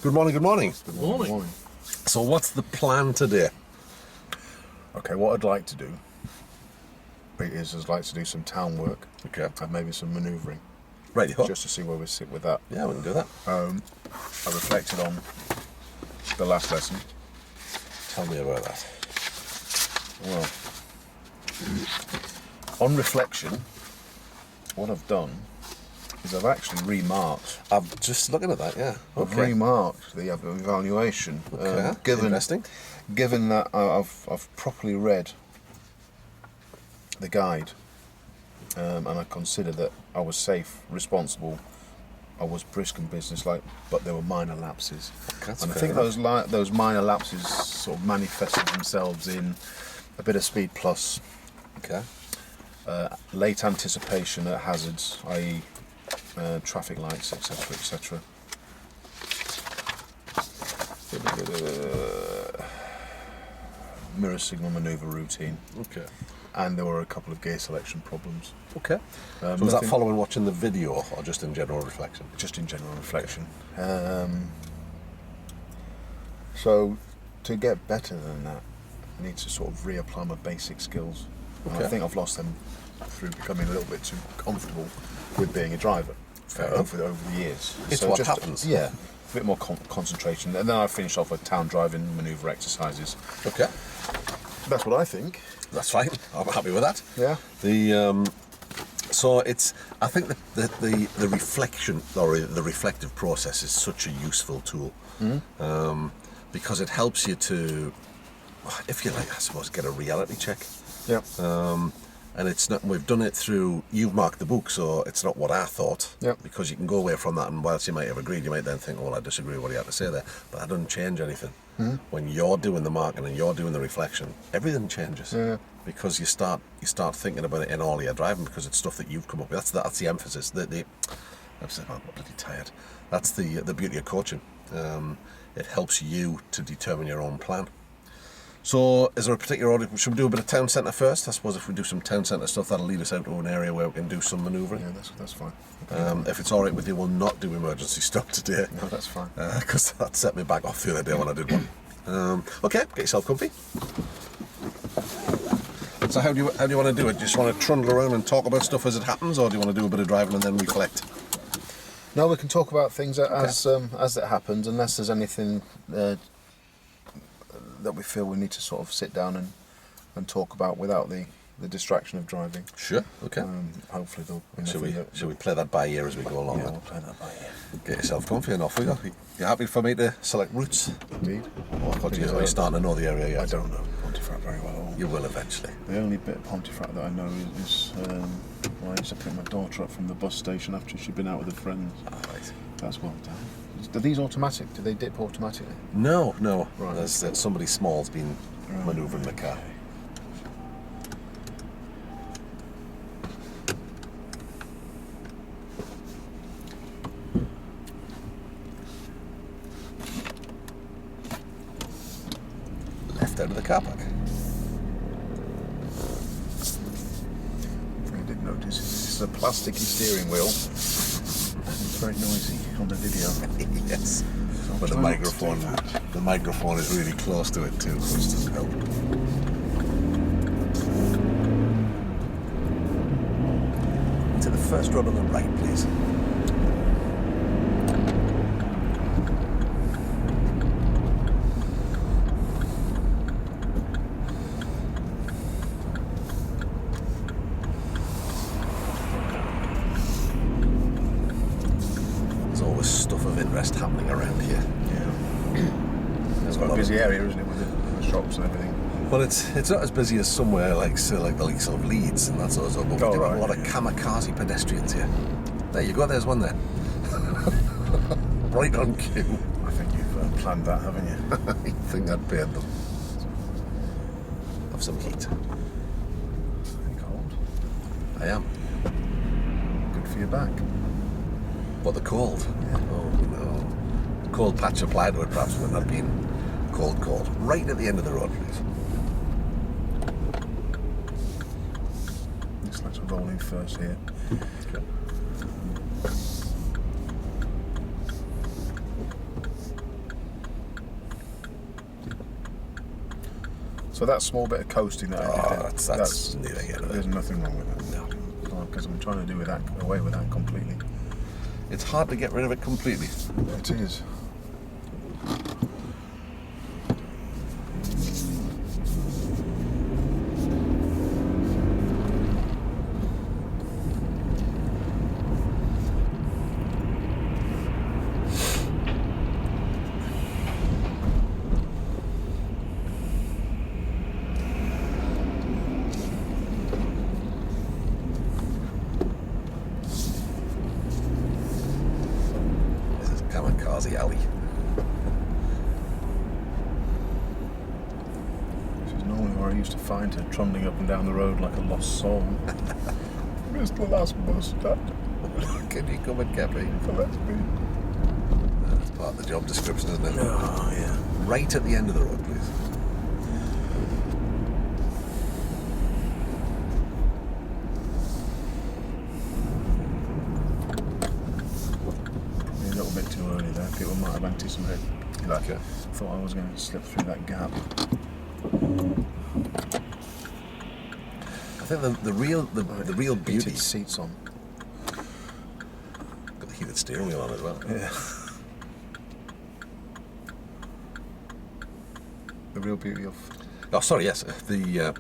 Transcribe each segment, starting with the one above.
Good morning, good morning. Good morning. So what's the plan today? Okay, what I'd like to do is I'd like to do some town work. Okay. And maybe some manoeuvring. Right, Just to see where we sit with that. yeah, we can do that. I reflected on the last lesson. Tell me about that. Well, on reflection, what I've done is I've actually remarked. I'm just looking at that, yeah. I've Okay. remarked the evaluation. Okay. Interesting. Given that I've properly read the guide, and I consider that I was safe, responsible, I was brisk and businesslike, but there were minor lapses. That's And I fair think enough. those minor lapses sort of manifested themselves in a bit of speed plus, Okay. late anticipation at hazards, i.e. Traffic lights, etc., etc. Mirror signal manoeuvre routine, Okay. and there were a couple of gear selection problems. Okay. So was that nothing- following watching the video or just in general reflection? Just in general reflection. So to get better than that, I need to sort of reapply my basic skills. And Okay. I think I've lost them through becoming a little bit too comfortable with being a driver over the years. It's So what just, happens. Yeah, a bit more concentration. And then I finished off with town driving manoeuvre exercises. Okay. That's what I think. That's fine. I'm happy with that. Yeah. So it's. I think the reflection or the reflective process is such a useful tool, because it helps you to, if you like, I suppose, get a reality check. Yeah. And it's not. We've done it through. You've marked the book, so it's not what I thought. Yep. Because you can go away from that, and whilst you might have agreed, you might then think, "Well, I disagree with what he had to say there," but that doesn't change anything. When you're doing the marking and you're doing the reflection, everything changes. Yeah. Because you start thinking about it in all your driving, because it's stuff that you've come up with. That's the emphasis. I'm bloody tired. That's the beauty of coaching. It helps you to determine your own plan. So, is there a particular order? Should we do a bit of town centre first? I suppose if we do some town centre stuff, that'll lead us out to an area where we can do some manoeuvring. Yeah, that's fine. If it's all right with you, we'll not do emergency stop today. No, that's fine. Because that set me back off the other day when I did one. Okay, get yourself comfy. So how do you want to do it? Do you just want to trundle around and talk about stuff as it happens, or do you want to do a bit of driving and then reflect? No, we can talk about things as it happens, unless there's anything that we feel we need to sort of sit down and talk about without the distraction of driving. Sure. Okay. Hopefully there'll be Should nothing we play that by ear as we go along? Yeah, then? we'll play that by ear. Get yourself comfy and off we go. You happy for me to select routes? Indeed. Oh, I thought you were starting to know the area yet. I don't know Pontefract very well at all. You will eventually. The only bit of Pontefract that I know is I used to pick my daughter up from the bus station after she'd been out with her friends. All right. That's well done. Are these automatic? Do they dip automatically? No. Right. There's somebody small's been manoeuvring the car. Left out of the car park. I did notice it's a plasticky steering wheel. It's very noisy on the video. Yes. So But the try not to do the microphone is really close to it too, which doesn't help. To the first road on the right, please. There's always stuff of interest happening around here. Yeah. There's It's quite a busy area, isn't it, with the shops and everything? Well, it's not as busy as somewhere like the likes of Leeds and that sort of stuff, but we do have a lot of kamikaze pedestrians here. There you go, there's one there. Right on cue. I think you've planned that, haven't you? I think I'd paid them. Have some heat. Are you cold? I am. Good for your back. But the cold. Yeah. Oh no. Cold patch applied to it perhaps when I've been cold. Right at the end of the road, please. Let's roll in first here. So that small bit of coasting that I did there, that's neither here nor there. there's nothing wrong with that. No. Because I'm trying to do away with that completely. It's hard to get rid of it completely. It is. Kamikaze alley. This is normally where I used to find her trundling up and down the road like a lost soul. Missed the last bus, Dad. Can you come and get me? Let me. That's part of the job description, isn't it? Oh, yeah. Right at the end of the road, please. Probably a little bit too early there. People might have anticipated. Okay. Thought I was going to slip through that gap. I think the real beauty. Heated seats on. Got the heated steering wheel on as well. Yeah. The real beauty of. Oh, sorry. Yes, the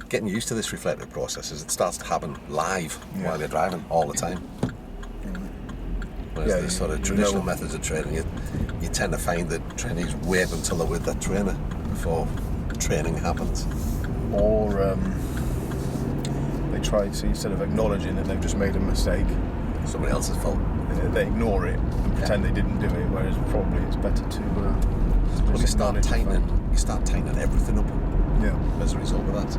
getting used to this reflective process is it starts to happen live while you're driving all the time. Whereas the sort of traditional methods of training, you tend to find that trainees wait until they're with that trainer before training happens. Or they try to, instead of acknowledging that they've just made a mistake, Somebody else's fault. they ignore it and pretend they didn't do it. Whereas probably it's better to. Well, you start tightening everything up. Yeah. As a result of that.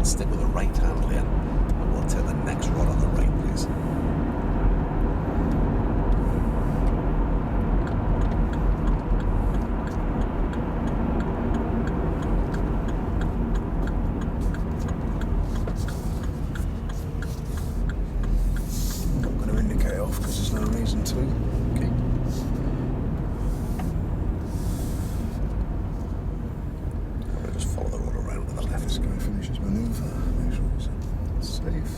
Stick with the right hand lane, and we'll take the next rod on the right, please. I'm not going to indicate off because there's no reason to. Okay. We'll just follow the road around to the left. This guy finishes manoeuvre. Make sure he's safe.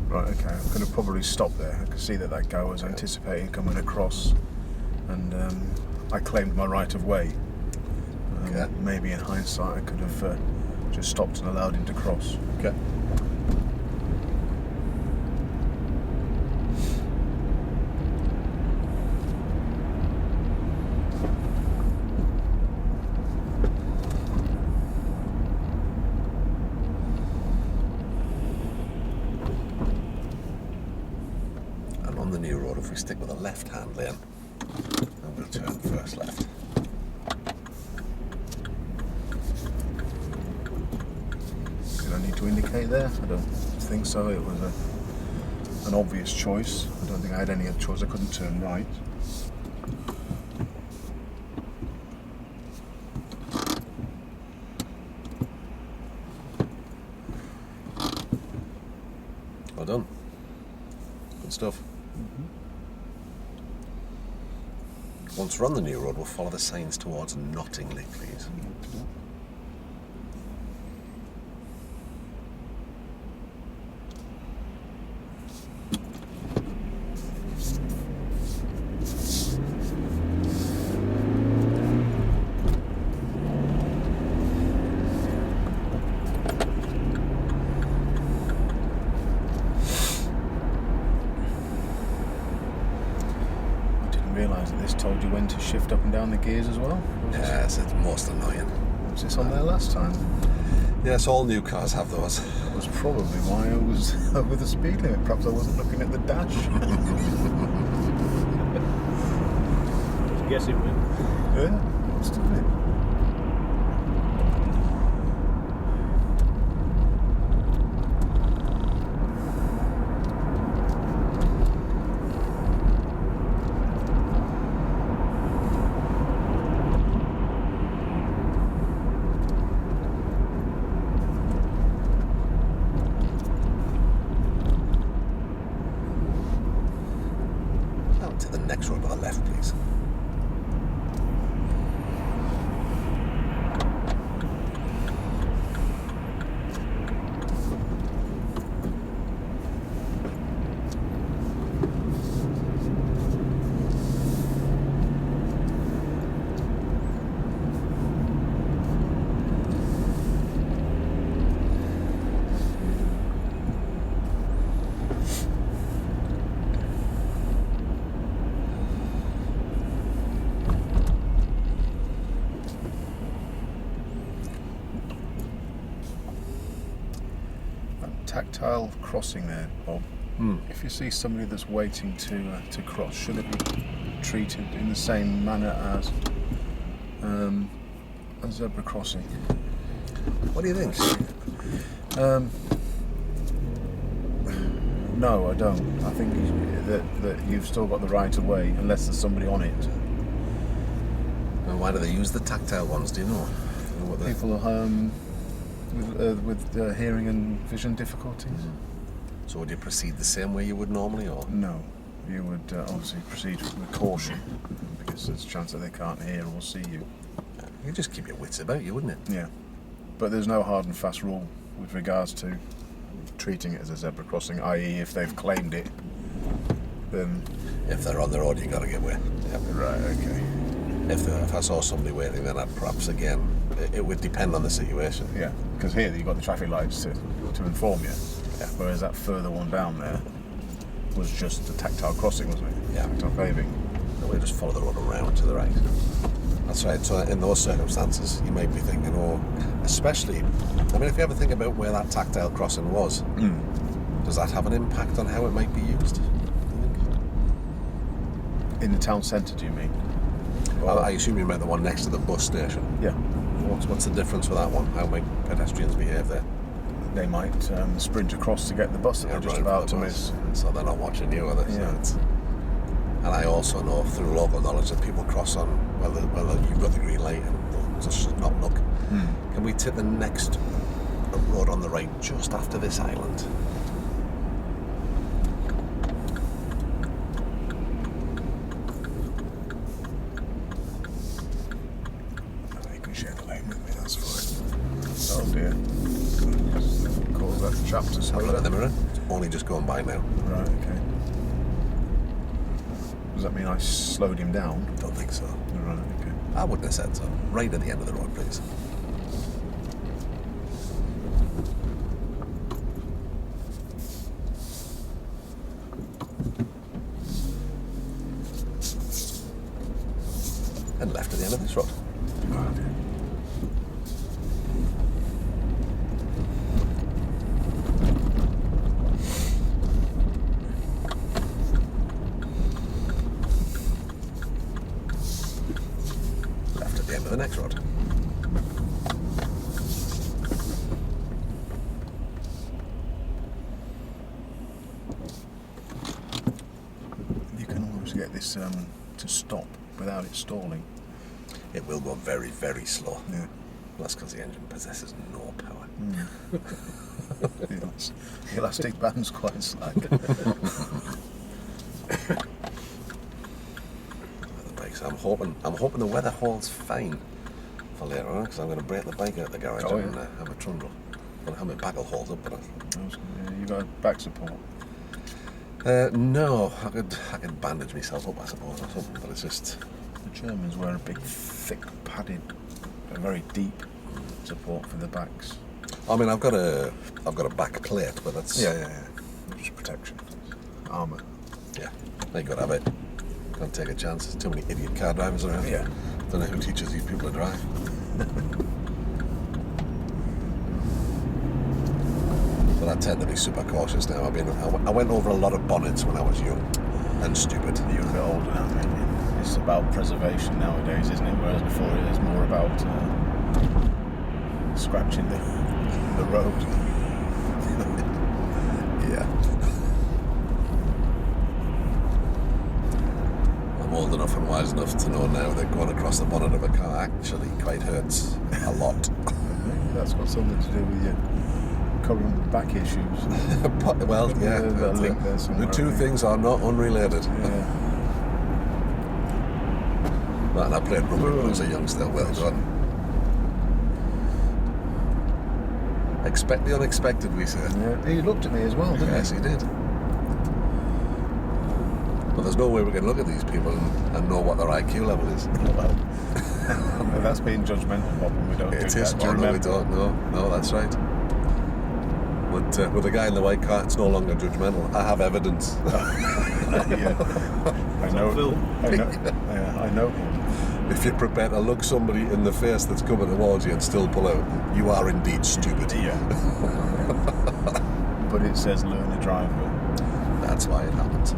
Right, okay, I'm going to probably stop there. I can see that guy was anticipating coming across, and I claimed my right of way. Maybe in hindsight I could have just stopped and allowed him to cross. Okay. And on the new road, if we stick with the left-hand lane, and we'll turn first left. Did I need to indicate there? I don't think so. It was an obvious choice. I don't think I had any other choice. I couldn't turn right. Well done. Good stuff. Once we're on the new road, we'll follow the signs towards Nottingley, please. I didn't realise that this told you when to shift up and down the gears as well. Yes, it's most annoying. Was this on there last time? Yes, all new cars have those. That was probably why I was over the speed limit. Perhaps I wasn't looking at the dash. Guess it will. Yeah, must have been. tactile crossing there, Bob. If you see somebody that's waiting to cross, should it be treated in the same manner as a zebra crossing? What do you think? No, I don't. I think that you've still got the right of way unless there's somebody on it. And why do they use the tactile ones? Do you know? What People with hearing and vision difficulties. So would you proceed the same way you would normally, or? No, you would obviously proceed with caution because there's a chance that they can't hear or see you. You just keep your wits about you, wouldn't it? Yeah, but there's no hard and fast rule with regards to treating it as a zebra crossing, i.e. if they've claimed it, then... If they're on their own, you got to give way. Yep. Right, okay. If I saw somebody waiting, then I'd perhaps, again, it would depend on the situation. Yeah, because here you've got the traffic lights to inform you. Yeah. Whereas that further one down there was just a tactile crossing, wasn't it? Yeah. Tactile paving. And we just follow the road around to the right. That's right. So in those circumstances, you might be thinking, especially, I mean, if you ever think about where that tactile crossing was, does that have an impact on how it might be used? In the town centre, do you mean? I assume you meant the one next to the bus station. Yeah. What's the difference with that one? How might pedestrians behave there? They might sprint across to get the bus that they're just about to miss. So they're not watching you, are they? Yeah. And I also know through local knowledge that people cross on, well, you've got the green light and just not look. Can we take the next road on the right just after this island? You can share the lane with me, that's fine. Oh dear. Calls that the chapter. Have a look at the mirror. It's only just going by now. Right, okay. Does that mean I slowed him down? Don't think so. Right, okay. I wouldn't have said so. Right at the end of the road, please. And left at the end of this road. Oh, dear. Left at the end of the next road. You can almost get this to stop without it stalling. It will go very, very slow. Yeah. Well, that's because the engine possesses no power. The elastic band's quite slack. The bikes. I'm hoping the weather holds fine for later on, because I'm going to break the bike out of the garage and have a trundle. Well, how my back will hold up, but You got back support. no, I could bandage myself up, I suppose, or something. But it's just. The Germans wear a big, thick, padded, a very deep support for the backs. I mean, I've got a back plate, but that's Just protection, armour. yeah. You got to have it. Can't take a chance. There's too many idiot car drivers around. Yeah. Don't know who teaches these people to drive. But I tend to be super cautious now. I went over a lot of bonnets when I was young and stupid. You're a bit older now, maybe. It's about preservation nowadays, isn't it? Whereas before it was more about scratching the road. Yeah. I'm old enough and wise enough to know now that going across the bonnet of a car actually quite hurts a lot. That's got something to do with your current back issues. Well, yeah. There's a link there The somewhere, two I think. things are not unrelated. Yeah. And I played rugby when I was a youngster. Well done. Expect the unexpected, we say. Yeah. He looked at me as well, didn't Yes, he did. But there's no way we can look at these people and know what their IQ level is. Well, that's being judgmental, Bob, and we don't do It that. is true, no, we don't. No, that's right. But with the guy in the white car, it's no longer judgmental. I have evidence. Yeah. I know him. If you're prepared to look somebody in the face that's coming towards you and still pull out, you are indeed stupid. Yeah. but it says learner driver. That's why it happened.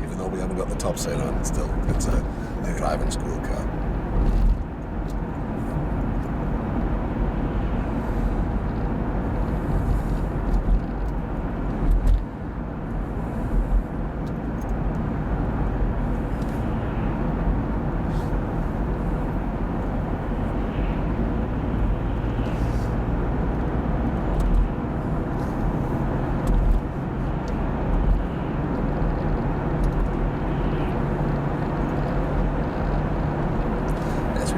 Even though we haven't got the top seal on it, still, it's a driving school car.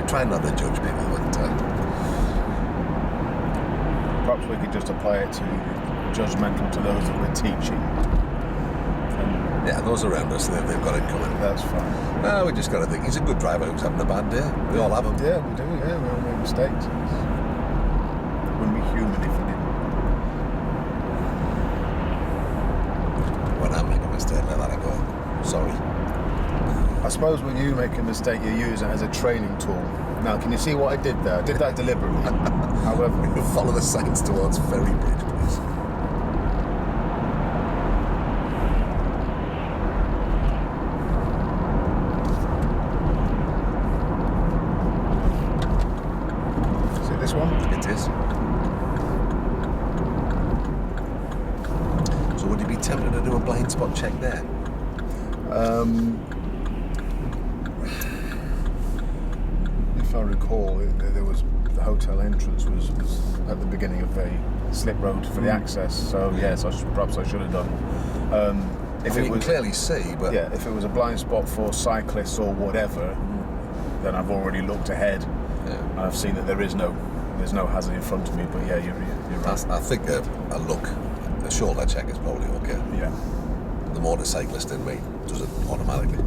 Try not to judge people, but perhaps we could just apply it to judgmental to those that we're teaching. And yeah, those around us, they've got it coming. that's fine. No, we just got to think he's a good driver who's having a bad day. We all have them. Yeah, we do. Yeah, we all make mistakes. It wouldn't be human if we didn't. When I make a mistake like that, I go, sorry. I suppose when you make a mistake, you use it as a training tool. Now, can you see what I did there? I did that deliberately. However, Follow the signs towards Ferry Bridge, please. see this one? It is. So would you be tempted to do a blind spot check there? If I recall, there was the hotel entrance was at the beginning of a slip road for the access. So yes, perhaps I should have done. If you it can was clearly see, but yeah, if it was a blind spot for cyclists or whatever, then I've already looked ahead and I've seen that there's no hazard in front of me. But yeah, you're right. I think a shoulder check is probably okay. Yeah. The motorcyclist in me does it automatically.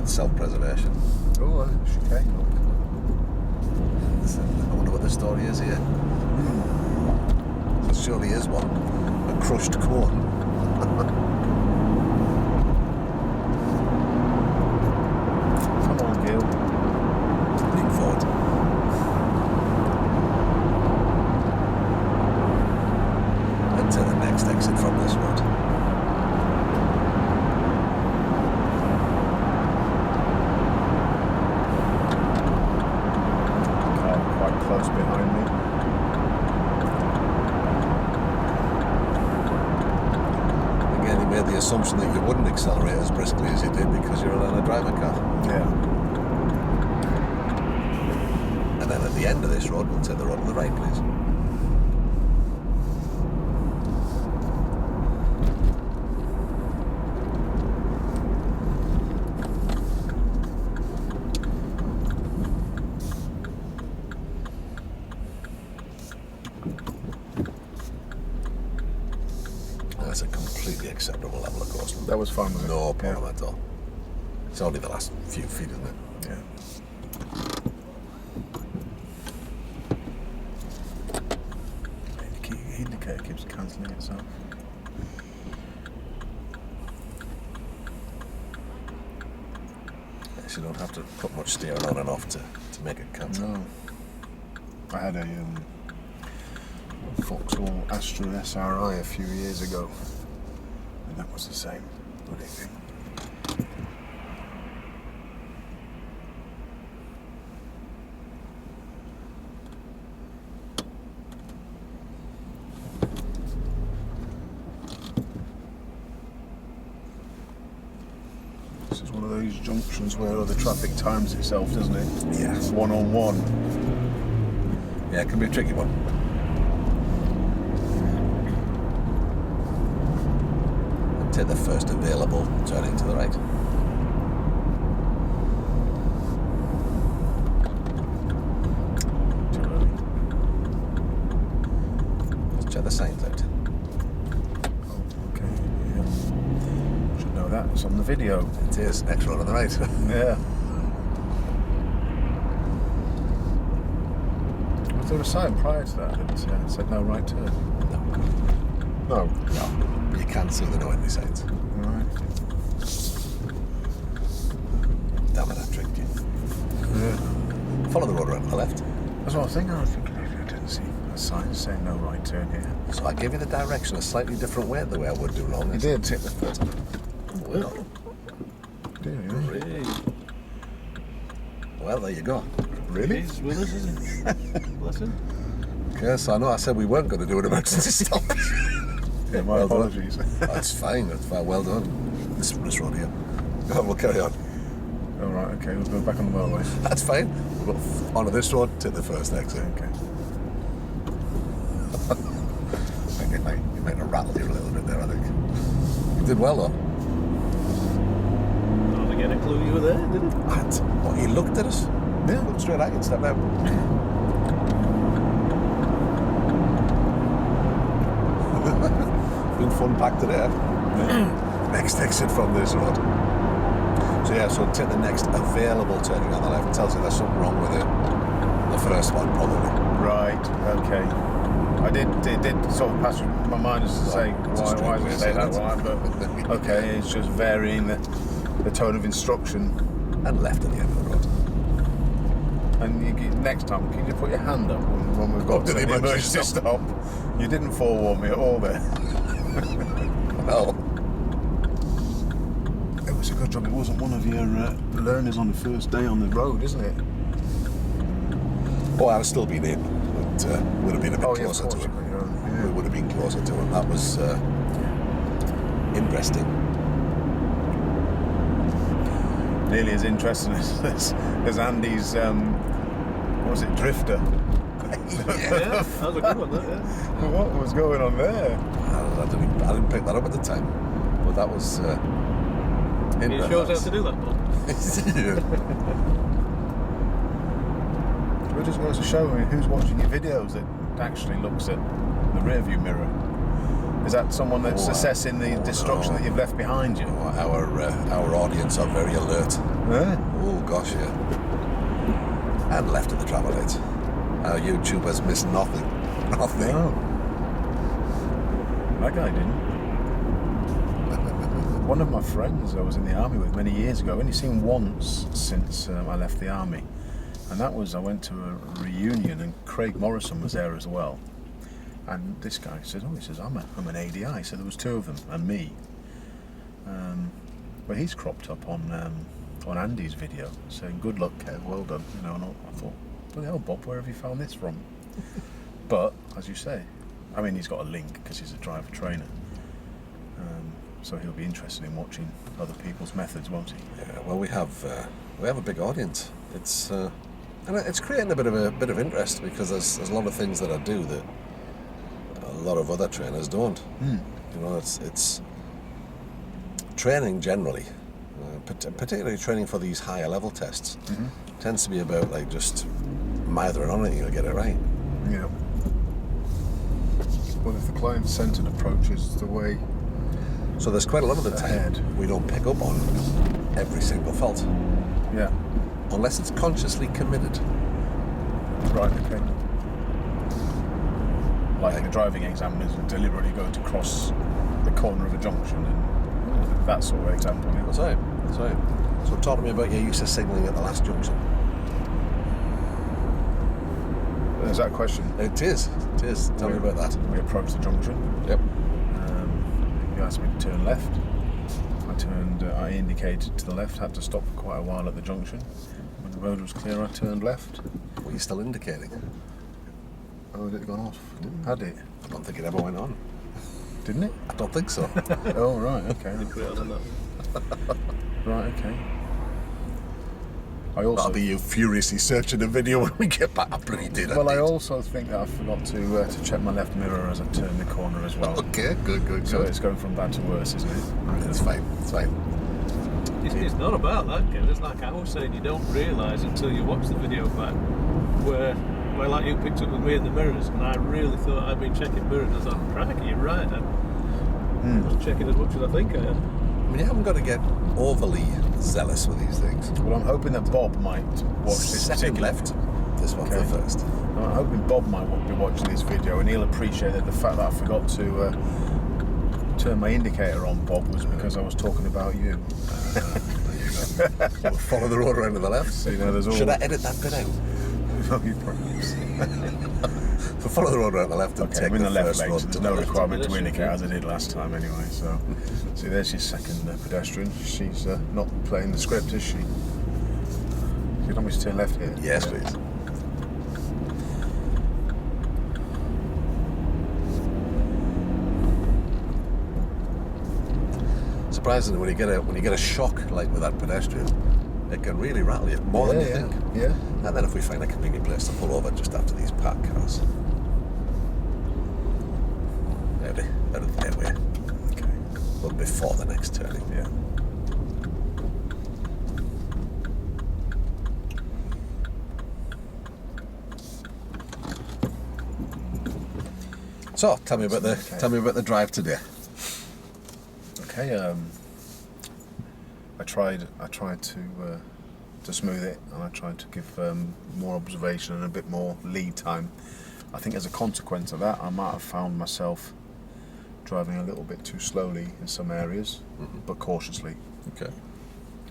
Self-preservation. Oh, chicane. I wonder what the story is here. There surely is one. A crushed cone. Come on, Gil. Lean forward. And to the next exit from this road. Close behind me. Again, he made the assumption that you wouldn't accelerate as briskly as you did because you're on a driver car. Yeah. And then at the end of this road, we'll take the road to the right, please. That's a completely acceptable level of course. That was fun, wasn't it? No problem at all. It's only the last few feet, isn't it? Yeah. The indicator keeps cancelling itself. Yes, you don't have to put much steering on and off to make it cancel. No. I had a Vauxhall Astra SRI a few years ago, and that was the same bloody thing. This is one of those junctions where the traffic times itself, doesn't it? Yeah. One on one. Yeah, it can be a tricky one. Take the first available turning to the right. Too early. Let's check the signs out. Oh, okay. Yeah. Should know that. It's on the video. It is. Next one on the right. Yeah. Was there a sign prior to that that said no right turn? No. No. But you can see the no entry signs. Right. Damn it, I tricked you. Yeah. Follow the road around to the left. That's what I was thinking. I didn't see. a sign saying no right turn here. So I gave you the direction a slightly different way the way I would do long. You did hit the first. Well, Hey, well, there you go. Really? he's with us, isn't he? Bless him. Okay, so I know I said we weren't going to do an emergency stop. Yeah, my Well done. apologies. That's fine. That's fine. Well done. This road here. Go on, we'll carry on. All right, okay, we'll go back on the motorway. That's fine. We'll go onto this road, take the first exit. Okay. You might have rattled you a little bit there, I think. You did well, though. Not to get a clue you were there, did he? What, he looked at us? Yeah. Looked straight at you and stepped out. Been fun packed today. Next exit from this road. So yeah, so take the next available turning on the left. It tells you there's something wrong with it. The first one, probably. Right, okay. It did sort of pass through my mind as to say, why does it say that? Why? But okay, it's just varying the tone of instruction. And left at the end of the road. And next time, can you put your hand up when we've got to the emergency stop? You didn't forewarn me at all there. Well, It was a good job it wasn't one of your learners on the first day on the road, isn't it? I was still been in, but would have been a bit Oh, closer to him. Yeah. We would have been closer to him. That was interesting. Nearly as interesting as Andy's, what was it, drifter? Yeah, that was a good one, that, yeah. What was going on there? I didn't pick that up at the time, but that was It shows how to do that, Bob. We're just going to show me who's watching your videos that actually looks at the rear view mirror. Is that someone that's assessing the destruction that you've left behind you? Our audience are very alert. Yeah. Oh gosh, yeah. And left at the travel lights. Our YouTubers miss nothing. Nothing. No. That guy didn't. One of my friends I was in the army with many years ago, I've only seen once since I left the army. And that was, I went to a reunion and Craig Morrison was there as well. And this guy said, he says, I'm an ADI. So there was two of them and me. But he's cropped up on Andy's video saying, good luck, Kev, well done. And I thought, bloody hell, Bob, where have you found this from? But, as you say, I mean, he's got a link because he's a driver trainer. So he'll be interested in watching other people's methods, won't he? Yeah, well, we have a big audience. It's and it's creating a bit of interest because there's a lot of things that I do that a lot of other trainers don't. You know, it's training generally, particularly training for these higher level tests, tends to be about like just mithering on it and you'll get it right. Yeah. Well, if the client-centered approach is the way... So there's quite a lot of the Ahead. time we don't pick up on every single fault Yeah. unless it's consciously committed. Right, okay. Like the driving examiners deliberately going to cross the corner of a junction and that sort of example. Yeah. That's right. That's right. So talk to me about your use of signalling at the last junction. Is that a question? It is. It is. Tell me about that. We approached the junction. Yep. You asked me to turn left. I indicated to the left, had to stop for quite a while at the junction. When the road was clear, I turned left. Were you still indicating? Oh, had it gone off? Had it? I don't think it ever went on. Didn't it? I don't think so. Oh, right, okay. Put it on that. Right, okay. I also... That'll be you furiously searching the video when we get back. I bloody did. Well, I also think that I forgot to check my left mirror as I turned the corner as well. Okay, good. So it's going from bad to worse, isn't it? It's fine. It's fine. It's not about that, Kev. It's like I was saying, you don't realise until you watch the video back where like you picked up with me in the mirrors, and I really thought I'd been checking mirrors. I thought, crikey, you're right. I was checking as much as I think I had. I mean, you haven't got to get overly zealous with these things. Well, I'm hoping that Bob might watch this Second particular... left. This one's Okay. the first. I'm hoping Bob might be watching this video and he'll appreciate that the fact that I forgot to turn my indicator on, Bob, was because I was talking about you. There you go. So we'll follow the road around to the left. So, you know, there's all... Should I edit that bit out? You perhaps. follow the road around the left and Okay, take I'm in the left first lane, road so there's to no the requirement to pedestrian, indicate yeah. as I did last time anyway. So, see, there's your second pedestrian. She's not playing the script, is she? You want me to turn left here? Yes, please. Surprisingly, when you get a shock like with that pedestrian, it can really rattle you more than you think. Yeah. And then if we find a convenient place to pull over just after these parked cars. Out of their way. Okay. But before the next turning. Yeah. So tell me about the drive today. Okay. I tried to smooth it, and I tried to give more observation and a bit more lead time. I think as a consequence of that, I might have found myself driving a little bit too slowly in some areas, but cautiously. Okay.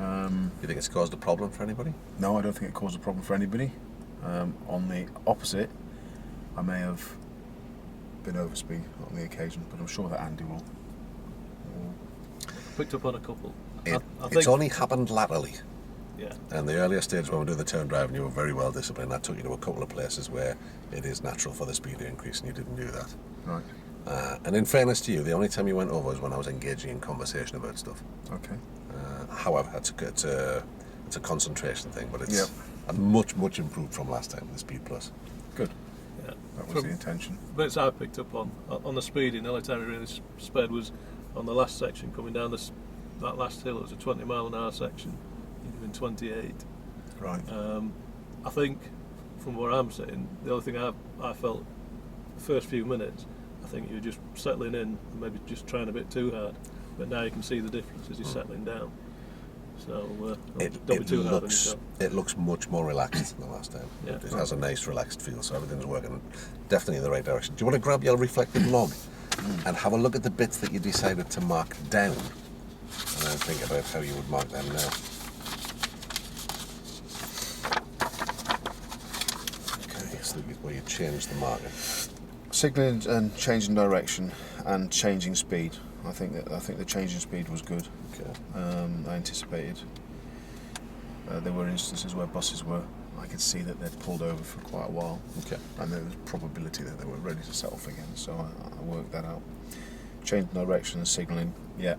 Um, You think it's caused a problem for anybody? no, I don't think it caused a problem for anybody. On the opposite, I may have been overspeed on the occasion, but I'm sure that Andy will. Picked up on a couple. I It's think, only happened latterly. yeah. And the earlier stage when we do the turn drive and you were very well disciplined, I took you to a couple of places where it is natural for the speed to increase and you didn't do that. Right. And in fairness to you, the only time you went over was when I was engaging in conversation about stuff. Okay. However, it's a concentration thing, but it's Yep. much improved from last time, the Speed Plus. Good. Yeah. That was From the intention. bits I picked up on the speeding, the only time it really sped was on the last section coming down that last hill. It was a 20-mile-an-hour section, even 28. Right. I think from where I'm sitting, the only thing I felt the first few minutes, I think you were just settling in and maybe just trying a bit too hard. But now you can see the difference as you're settling down. So don't be too hard on yourself. It looks much more relaxed than the last time. Yeah. It has a nice relaxed feel, so everything's working definitely in the right direction. Do you want to grab your reflective log and have a look at the bits that you decided to mark down, and then think about how you would mark them now? Okay, so where you change the marker. Signalling and changing direction and changing speed. I think the changing speed was good. Okay. I anticipated. There were instances where buses were. I could see that they'd pulled over for quite a while, Okay. and there was probability that they were ready to set off again. So I worked that out. Changing direction and signalling. Yeah.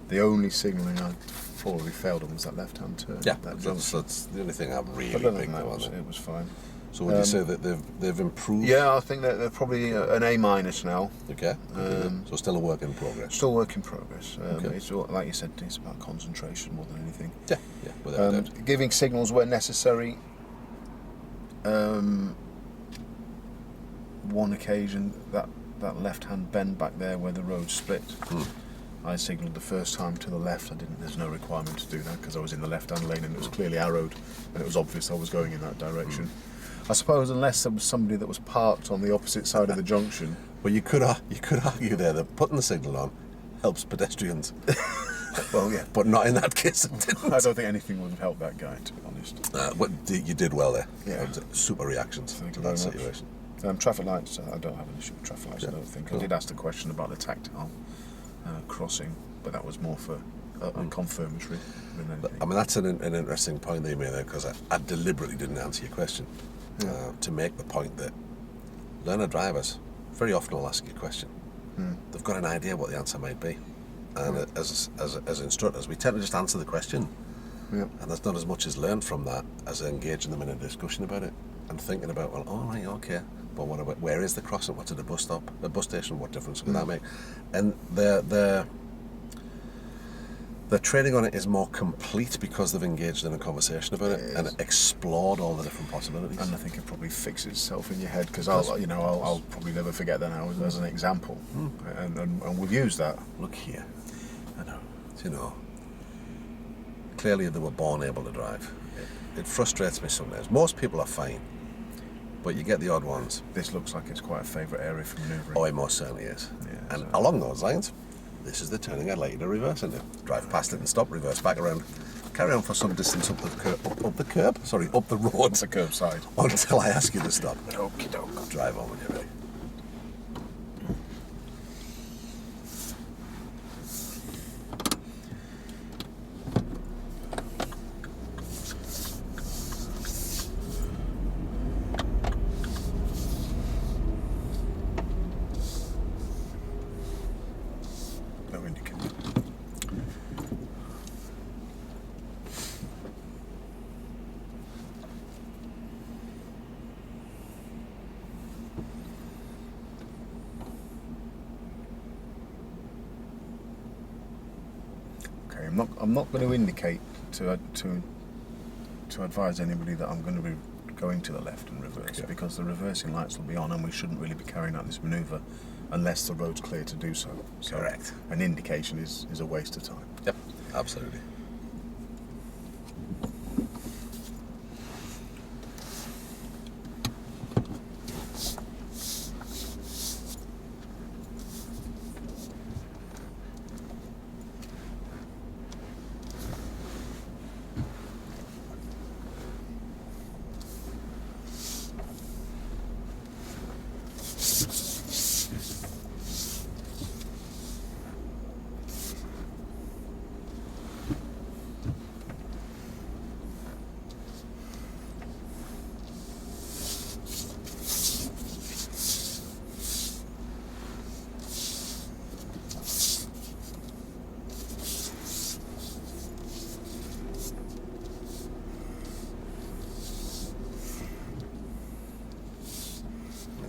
The only signalling I probably failed on was that left-hand turn. Yeah, That that's the only thing I've really but other than picked that, up on there. it was fine. So would you say that they've improved? Yeah, I think that they're probably an A- now. Okay. So still a work in progress. Still work in progress. Okay. It's all, like you said, it's about concentration more than anything. Yeah, without a doubt. Giving signals where necessary. One occasion, that left-hand bend back there where the road split, I signalled the first time to the left. There's no requirement to do that because I was in the left-hand lane and it was clearly arrowed, and it was obvious I was going in that direction. I suppose unless there was somebody that was parked on the opposite side of the junction. Well, you could argue there that putting the signal on helps pedestrians. Well, yeah. But not in that case, it didn't. I don't think anything would have helped that guy, to be honest. But you did well there. Yeah. Super reactions Thank to you that very much. situation. Traffic lights, I don't have an issue with traffic lights, Yeah, I don't think. cool. I did ask the question about the tactile crossing, but that was more for a confirmatory than anything. I mean, that's an interesting point that you made there, because I deliberately didn't answer your question to make the point that learner drivers very often will ask you a question. They've got an idea what the answer might be, and as instructors, we tend to just answer the question, and there's not as much as learned from that as engaging them in a discussion about it and thinking about, well, all right, okay, but what about, where is the crossing? What's at the bus stop, the bus station? What difference could that make? And the training on it is more complete because they've engaged in a conversation about it and explored all the different possibilities. And I think it probably fixes itself in your head, because I'll probably never forget that now as an example, and we've used that. Look here, clearly they were born able to drive. It frustrates me sometimes. Most people are fine, but you get the odd ones. This looks like it's quite a favourite area for manoeuvring. Oh, it most certainly is. Yeah, And along those lines, this is the turning I'd like you to reverse into. Drive past it and stop, reverse back around. carry on for some distance up the curb. Sorry, up the road. It's a curbside. Until I ask you to stop. Okie doke. Drive on when you're ready. No indicator. Okay, I'm not going to indicate to advise anybody that I'm going to be going to the left and reverse, because the reversing lights will be on and we shouldn't really be carrying out this manoeuvre unless the road's clear to do so. So Correct. An indication is a waste of time. Yep, absolutely.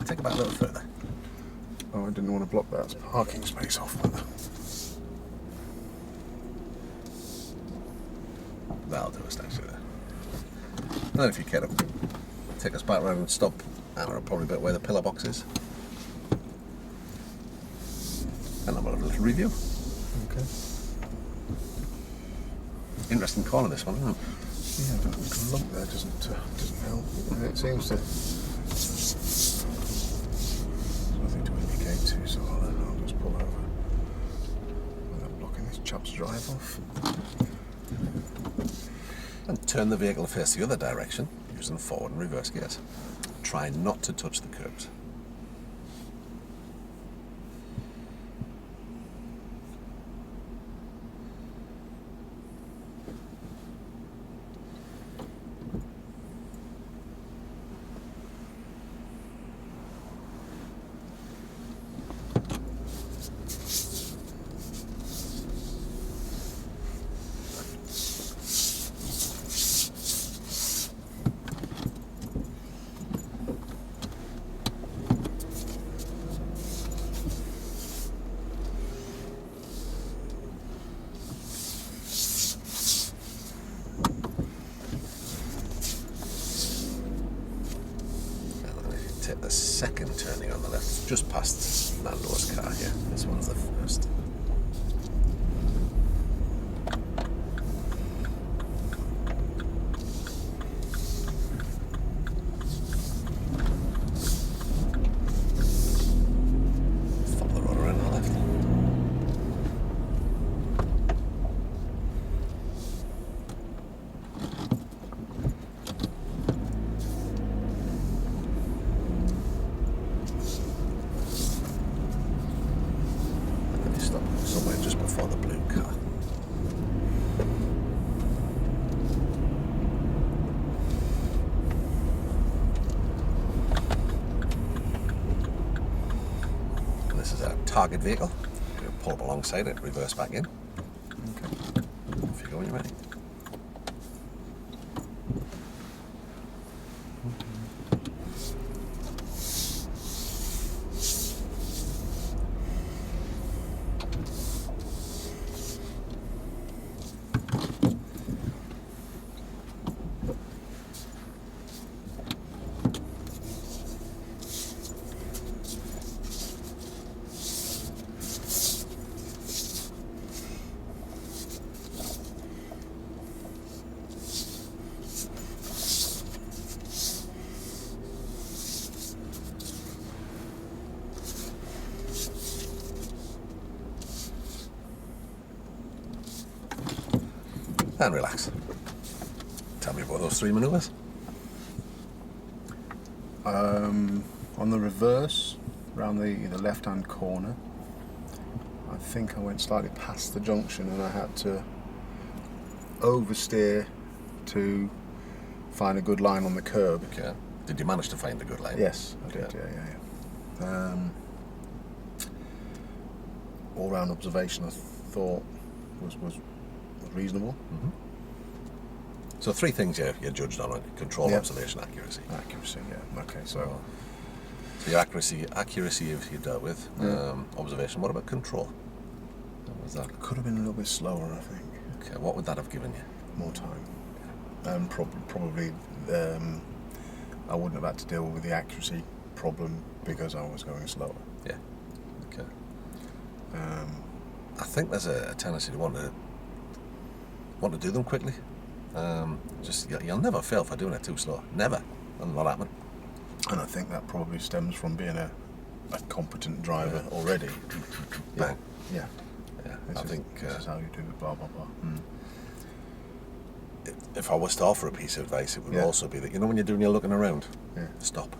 Take it back a little further. Oh, I didn't want to block that parking space off. That'll do us nicely there. And then if you care to take us back round and stop, and we'll probably bit where the pillar box is. And then we'll have a little review. Okay. Interesting corner this one, isn't it? Yeah, that little lump there doesn't help. It seems to. Nothing to indicate to, so I'll just pull over. And I'm blocking this chap's drive off. And turn the vehicle to face the other direction using forward and reverse gears. Try not to touch the curbs. Take the second turning on the left. It's just past Nando's car here. This one's the first. Follow the road around on the left. Stop somewhere just before the blue car. And this is our target vehicle. We'll pull up alongside it, reverse back in. Okay. Off you go when you're ready. And relax. me about those 3 manoeuvres. On the reverse, around the left-hand corner, I think I went slightly past the junction and I had to oversteer to find a good line on the curb. Okay. Did you manage to find a good line? Yes, I did. Okay. Yeah. All-round observation, I thought was reasonable. Mm-hmm. So 3 things you're judged on: control, observation, accuracy. Accuracy, yeah. Okay, so your accuracy you dealt with. Observation. What about control? What was that? Could have been a little bit slower, I think. Okay. What would that have given you? More time. Probably I wouldn't have had to deal with the accuracy problem because I was going slower. Yeah. Okay. I think there's a tendency to want to do them quickly. You'll never fail for doing it too slow. Never. That'll not happen. And I think that probably stems from being a competent driver already. Bang. Yeah. I think this is how you do it. Blah blah blah. If I was to offer a piece of advice, it would also be that, when you're doing your looking around, stop,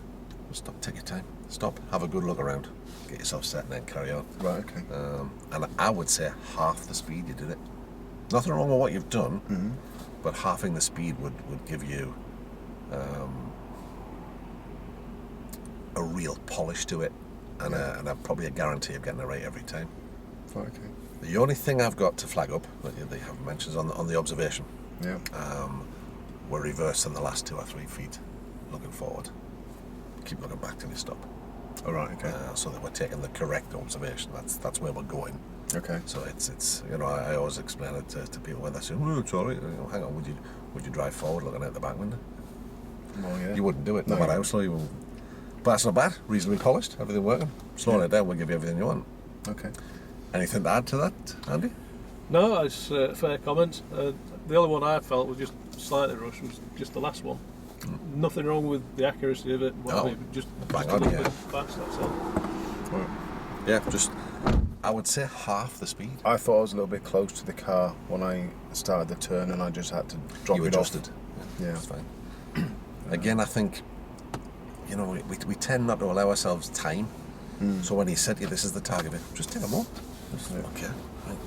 take your time, stop, have a good look around, get yourself set, and then carry on. Right. Okay. And I would say half the speed you did it. Nothing wrong with what you've done, but halving the speed would give you a real polish to it, and probably a guarantee of getting it right every time. Right. Okay. The only thing I've got to flag up that they haven't mentioned is on the observation. Yeah. We're reversing the last 2 or 3 feet, looking forward. Keep looking back till you stop. All right. Okay. So that we're taking the correct observation. That's where we're going. Okay. So it's I always explain it to people when they say, "Oh, it's all right. Hang on, would you drive forward looking out the back window?" Well, yeah. You wouldn't do it, no matter how slow you wouldn't. But that's not bad. Reasonably polished, everything working. Slowing it down will give you everything you want. Okay. Anything to add to that, Andy? No, it's fair comment. The only one I felt was just slightly rushed was just the last one. Nothing wrong with the accuracy of it. Just bang a on, little yeah. bit fast, that's all. Well, Yeah, I would say half the speed. I thought I was a little bit close to the car when I started the turn, and I just had to drop You it adjusted. off. Yeah. That's fine. Again, I think, we tend not to allow ourselves time. So when he said to you, this is the target, just take a more. Okay. Right.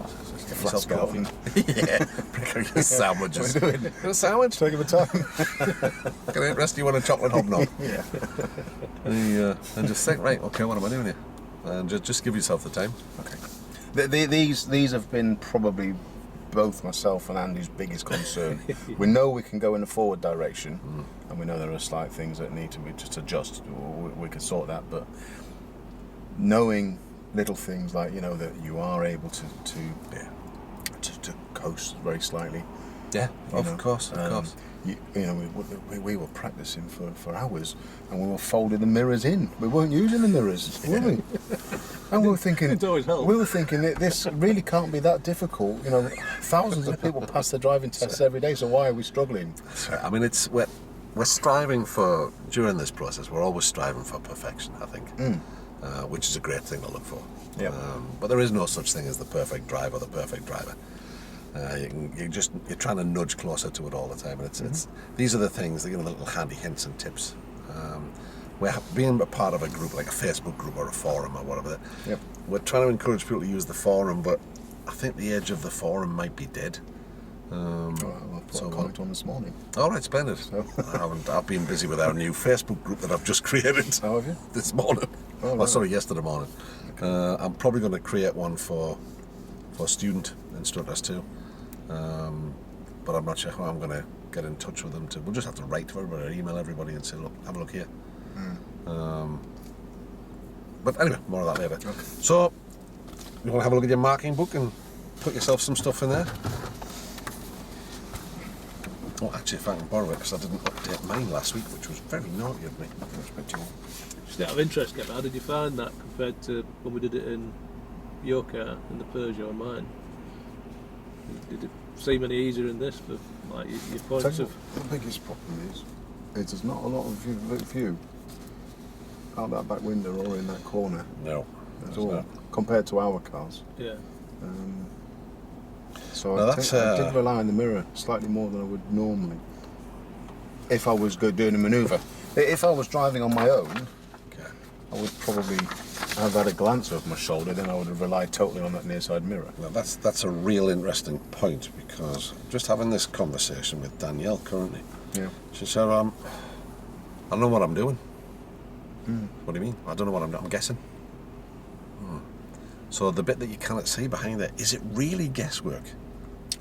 Get Flask yourself out and yeah. Bring out your sandwiches. What are you doing? Got a sandwich? Take a time. Can I interest you in a chocolate hobnob? Yeah. And just think, right, okay, what am I doing here? And just give yourself the time. Okay. These have been probably both myself and Andy's biggest concern. We know we can go in the forward direction, and we know there are slight things that need to be just adjusted. We can sort that, but knowing little things like that you are able to coast very slightly. Yeah, of course. We were practicing for hours, and we were folding the mirrors in. We weren't using the mirrors, were we? And we were thinking, It always helps. we were thinking that this really can't be that difficult. Thousands of people pass their driving tests every day, so why are we struggling? I mean, we're striving for, during this process, we're always striving for perfection, I think, which is a great thing to look for. Yeah. But there is no such thing as the perfect drive or the perfect driver. You're trying to nudge closer to it all the time, and it's these are the things, the little handy hints and tips. We're being a part of a group like a Facebook group or a forum or whatever. Yep. We're trying to encourage people to use the forum, but I think the age of the forum might be dead. I put a comment on this morning. All right, splendid. I've been busy with our new Facebook group that I've just created. How have you? This morning. Oh, right. Sorry, yesterday morning. Okay. I'm probably going to create one for student instructors too. But I'm not sure how I'm going to get in touch with them. We'll just have to write to everybody or email everybody and say, look, have a look here. But anyway, more of that later. Okay. So, you want to have a look at your marking book and put yourself some stuff in there? Oh, actually, if I can borrow it, because I didn't update mine last week, which was very naughty of me. Just out of interest, Kev, how did you find that compared to when we did it in your car, in the Peugeot and mine? Did it seem any easier in this for your points of... The biggest problem is there's not a lot of view out that back window or in that corner. No. At all, compared to our cars. Yeah. So No, I did rely on the mirror slightly more than I would normally. if I was doing a manoeuvre. If I was driving on my own, Okay. I would probably have had a glance over my shoulder, then I would have relied totally on that near side mirror. Well, that's a real interesting point, because I'm just having this conversation with Danielle currently. Yeah. She said, I don't know what I'm doing. What do you mean? I don't know what I'm doing. I'm guessing. So the bit that you cannot see behind there, is it really guesswork?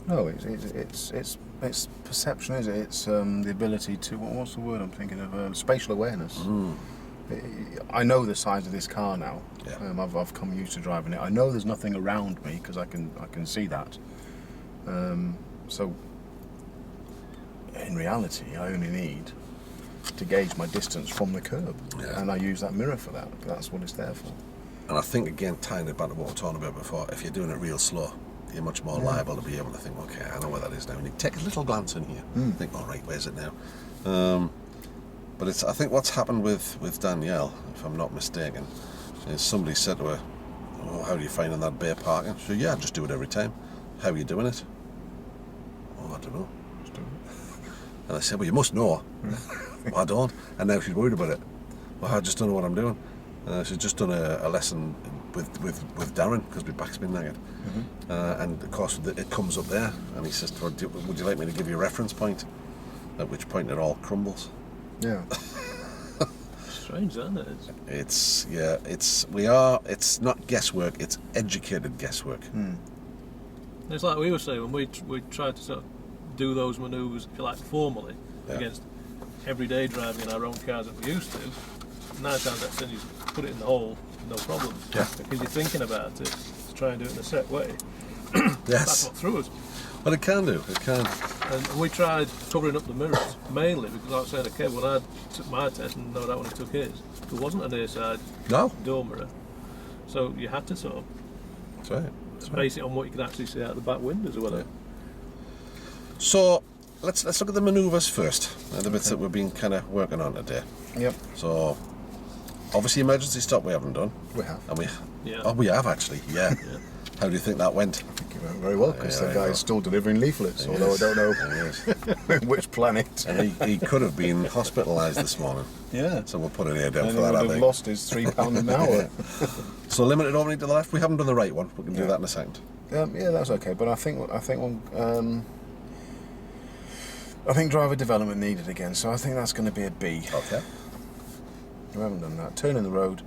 No, it's perception, is it? It's the ability to, what's the word I'm thinking of? Spatial awareness. I know the size of this car now. Yeah. I've come used to driving it. I know there's nothing around me because I can see that. So in reality, I only need to gauge my distance from the curb, and I use that mirror for that. That's what it's there for. And I think, again, tying it back to what we were talking about before, if you're doing it real slow, you're much more liable to be able to think, okay, I know where that is now. And you take a little glance in here, think, all right, where's it now? But it's, I think what's happened with Danielle, if I'm not mistaken, is somebody said to her, oh, how are you finding that bay parking? She said, yeah, I just do it every time. How are you doing it? Oh, I don't know. Just do it. And I said, well, you must know. Well, I don't. And now she's worried about it. Well, I just don't know what I'm doing. She's just done a lesson with Darren, because my back's been knackered. And of course it comes up there, and he says, would you like me to give you a reference point? At which point it all crumbles. Yeah. Strange, isn't it? It's not guesswork, it's educated guesswork. It's like we were saying, when we tried to sort of do those manoeuvres, if you like, formally, against everyday driving in our own cars that we used to, 9 times out of 10 you put it in the hole, no problem. Yeah. Because you're thinking about it, to try and do it in a set way. Yes. That's what threw us. Well, it can do, it can. And we tried covering up the mirrors, mainly because I was saying to Kev, when I took my test, and no doubt when he took his, there wasn't a near side door mirror. So you had to sort of That's right. base it on what you could actually see out the back windows or whatever. So let's look at the manoeuvres first, the bits that we've been kind of working on today. Yep. So obviously emergency stop we haven't done. We have. And we have actually, yeah. How do you think that went? I think it went very well, because the Yeah, guy's still delivering leaflets, although I don't know which planet. And he could have been hospitalised this morning. Yeah. So we'll put an ear down And for he that, would I have think. lost his £3 an hour. So limited opening to the left. We haven't done the right one. We can do that in a second. Yeah, that's okay. But I think driver development needed again. So I think that's going to be a B. Okay. We haven't done that. Turn in the road.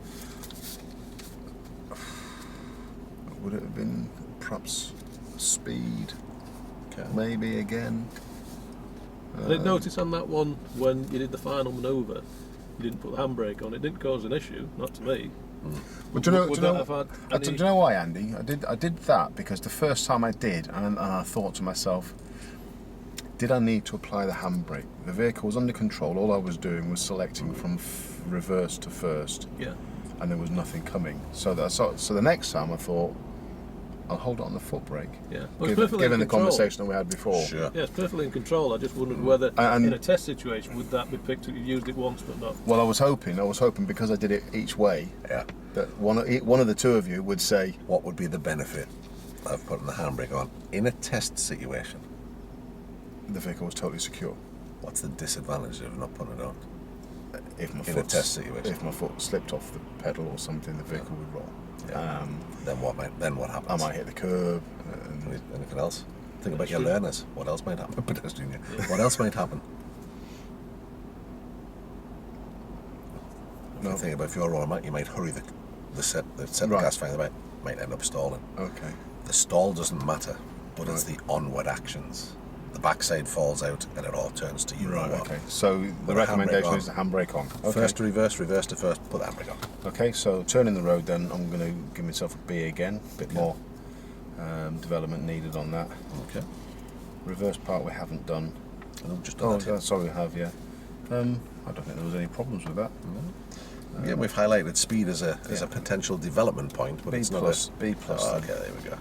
Would it have been perhaps speed? Okay. Maybe again. I did notice on that one, when you did the final manoeuvre, you didn't put the handbrake on. It didn't cause an issue, not to me. Well, do you know, Would do you know, that have had do any- you know why, Andy? I did that because the first time I did, and I thought to myself, did I need to apply the handbrake? The vehicle was under control. All I was doing was selecting from reverse to first, Yeah. and there was nothing coming. So the next time I thought, I'll hold it on the foot brake. Yeah. Well, it's perfectly Given in the control. conversation that we had before. Sure. Yeah, it's perfectly in control. I just wondered whether, And- in a test situation, would that be picked up? You used it once, but not. Well, I was hoping because I did it each way, Yeah. that one of the two of you would say, What would be the benefit of putting the handbrake on in a test situation? the vehicle was totally secure. What's the disadvantage of not putting it on? If my In a foot test situation. if my foot slipped off the pedal or something, the vehicle would roll. Yeah. Then what happens? I might hit the curb. Anything else? Think about your learners. What else might happen? Pedestrian. What else might happen? No. Think about if you're on, you might hurry the set Right. gas fire might end up stalling. Okay. The stall doesn't matter, but it's the onward actions. The backside falls out and it all turns to you. Right. know what. Okay. So With the a recommendation handbrake is the handbrake on. Okay. First to reverse, reverse to first, put the handbrake on. Okay. So turning the road, then I'm going to give myself a B again. A bit more development needed on that. Okay. Reverse part we haven't done. And we've just done that here. Sorry, we have. Yeah. I don't think there was any problems with that. Yeah, we've highlighted speed as a potential development point, but B it's plus. not B plus. Oh, then. okay, there we go.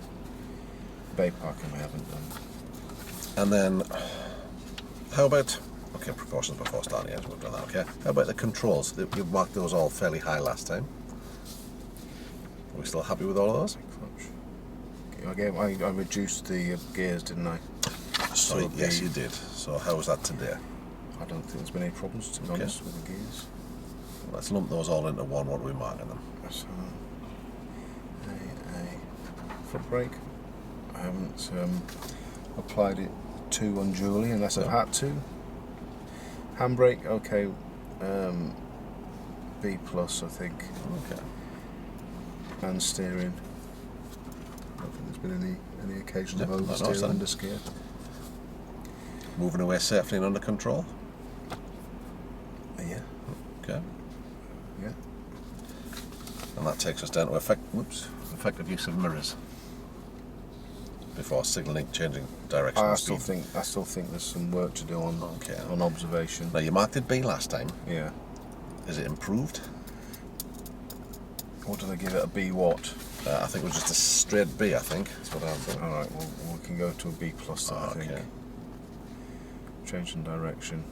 Bay parking we haven't done. And then, how about, precautions before starting, yes, we've done that, okay. How about the controls? You've marked those all fairly high last time. Are we still happy with all of those? I reduced the gears, didn't I? Sorry, yes, you did. So how was that today? I don't think there's been any problems, to be honest, with the gears. Let's lump those all into one. What are we marking them? So, a foot brake. I haven't applied it too unduly unless I've had to. Handbrake, okay. B plus, I think. Okay. And steering. I don't think there's been any occasions of No, not oversteer nice, or understeer. Moving away safely and under control. Yeah. Okay. Yeah. And that takes us down to effective use of mirrors before signalling, changing direction. I still think there's some work to do on observation. Now you marked it B last time. Yeah. Is it improved? What do they give it? A B what? I think it was just a straight B. I think that's what I've done. All right. Well, we can go to a B plus. Then, I think. Change in direction.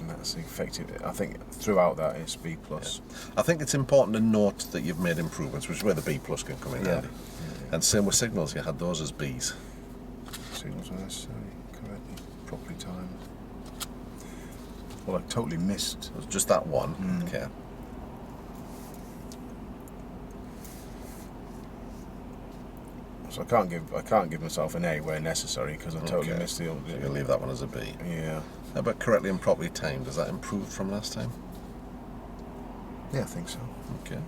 And that's effective. I think throughout that it's B plus. Yeah. I think it's important to note that you've made improvements, which is where the B plus can come in handy. Yeah. And same with signals. You had those as Bs. Signals were necessary, correctly, properly timed. Well, I totally missed. It was just that one. Okay. So I can't give myself an A where necessary because I totally missed the. So you'll leave that one as a B. Yeah. How about correctly and properly timed? Has that improved from last time? Yeah, I think so. Okay.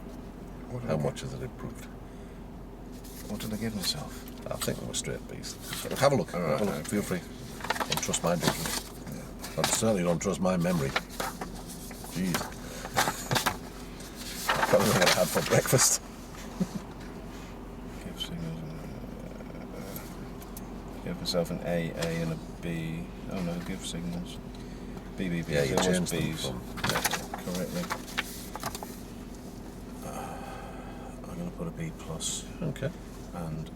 What How much has it improved? What did I give myself? I think it was straight Bs. Have a look. All right, Have a look. okay. Feel free. Don't trust my judgment. I certainly don't trust my memory. Jeez. I can't remember what I had for breakfast. Give signals. Give myself an A, and a B. Oh no, give signals. B, B, B. Yeah, you There was changed them Bs. from... Correctly. I'm going to put a B plus Okay. and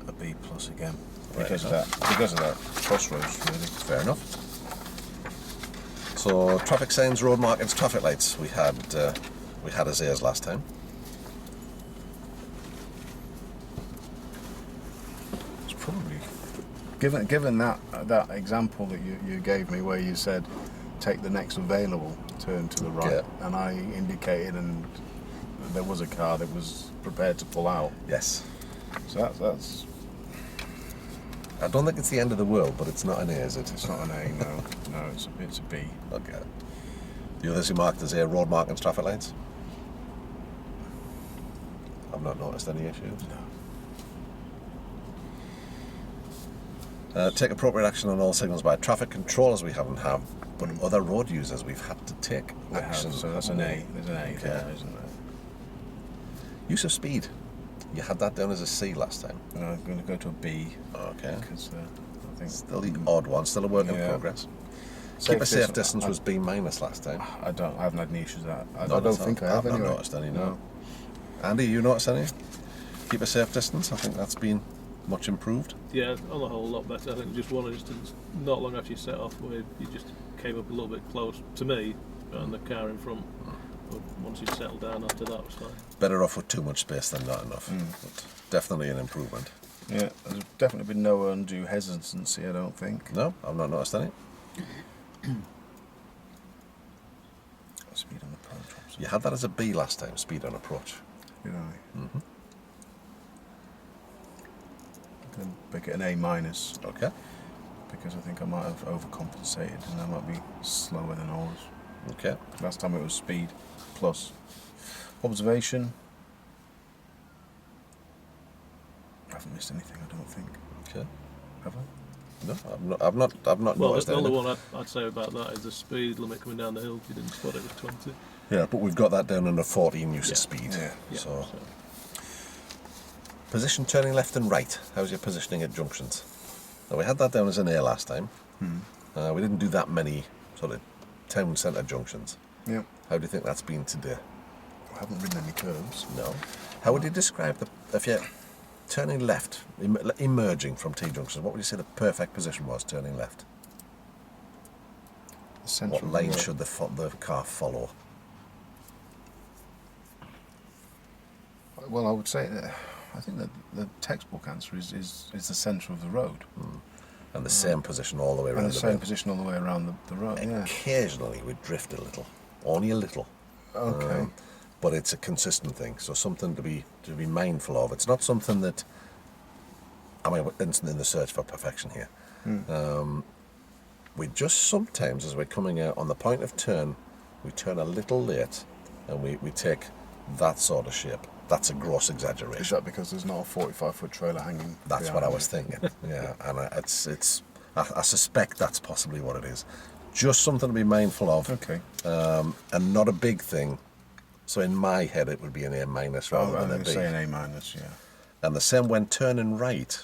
a B plus again Right, because of that crossroads really. Fair enough. So traffic signs, road markings, traffic lights. We had as A's last time. It's probably given that example that you gave me where you said take the next available turn to the right, and I indicated and there was a car that was prepared to pull out. Yes. So that's. I don't think it's the end of the world, but it's not an A, is it? It's not an A, no. No, it's a B. Okay. The others you marked as A, road markings, traffic lights? I've not noticed any issues. No. Take appropriate action on all signals by traffic controllers we haven't had, but other road users we've had to take action. So that's an A. There's an A there, isn't there? Use of speed. You had that down as a C last time. No, I'm going to go to a B. Okay. Because I think Still the odd one, still a work in progress. Keep a safe distance was B minus last time. I haven't had any issues with that. I Not don't at all. think I have I've not anyway. noticed any, no. Andy, you noticed any? Keep a safe distance. I think that's been much improved. Yeah, on the whole, a lot better. I think just one instance, not long after you set off, where you just came up a little bit close to me and the car in front. But once you settled down after that, it was fine. Better off with too much space than not enough. But definitely an improvement. Yeah, there's definitely been no undue hesitancy, I don't think. No, I've not noticed any. Speed on approach. You had that as a B last time, speed on approach. Did I? Mm-hmm. I'm going to pick it an A minus Okay. because I think I might have overcompensated and I might be slower than I was. Okay. Last time it was speed plus. Observation. I haven't missed anything, I don't think. Okay. Have I? No, I've not Well, noticed the only anything. one I'd say about that is the speed limit coming down the hill. You didn't spot it was 20. Yeah, but we've got that down under 14 use of speed. Yeah. So, position turning left and right. How's your positioning at junctions? Now we had that down as an A last time. We didn't do that many sort of town centre junctions. Yeah. How do you think that's been today? I haven't ridden any curves. No. How would you describe if you're turning left, emerging from T junctions? What would you say the perfect position was turning left? The centre What of lane the road. should the car follow? Well, I would say that I think that the textbook answer is the centre of the road. and the same position all the way around And the same bend. position all the way around the road, yeah. Occasionally we drift a little, only a little. Okay. But it's a consistent thing, so something to be mindful of. It's not something that, I mean, we're in the search for perfection here. We just sometimes, as we're coming out on the point of turn, we turn a little late, and we take that sort of shape. That's a gross Is exaggeration. that because there's not a 45-foot trailer hanging? That's behind what I it? was thinking. Yeah, and I suspect that's possibly what it is. Just something to be mindful of. Okay. And not a big thing. So in my head, it would be an A- rather I'm than a going to B. say an A-, yeah. And the same when turning right.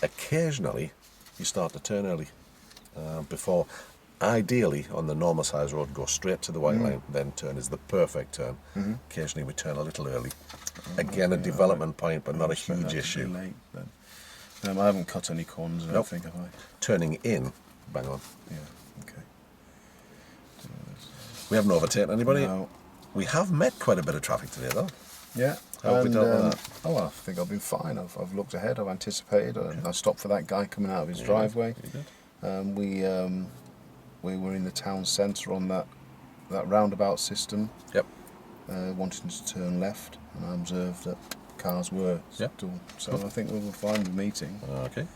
Occasionally, you start to turn early. Before, ideally, on the normal size road, go straight to the white line, then turn is the perfect turn. Occasionally, we turn a little early. Again, a development point, but not a Expect huge that to be issue. late, then. I haven't cut any corners, I don't think, have I? Turning in, bang on. Yeah, okay. We haven't overtaken anybody. No. We have met quite a bit of traffic today, though. Yeah. How have we dealt with that? Oh, I think I've been fine. I've looked ahead, I've anticipated, and I stopped for that guy coming out of his driveway. You did. We were in the town centre on that roundabout system, Yep. wanting to turn left, and I observed that cars were Yep. still. So I think we were fine with meeting. Okay.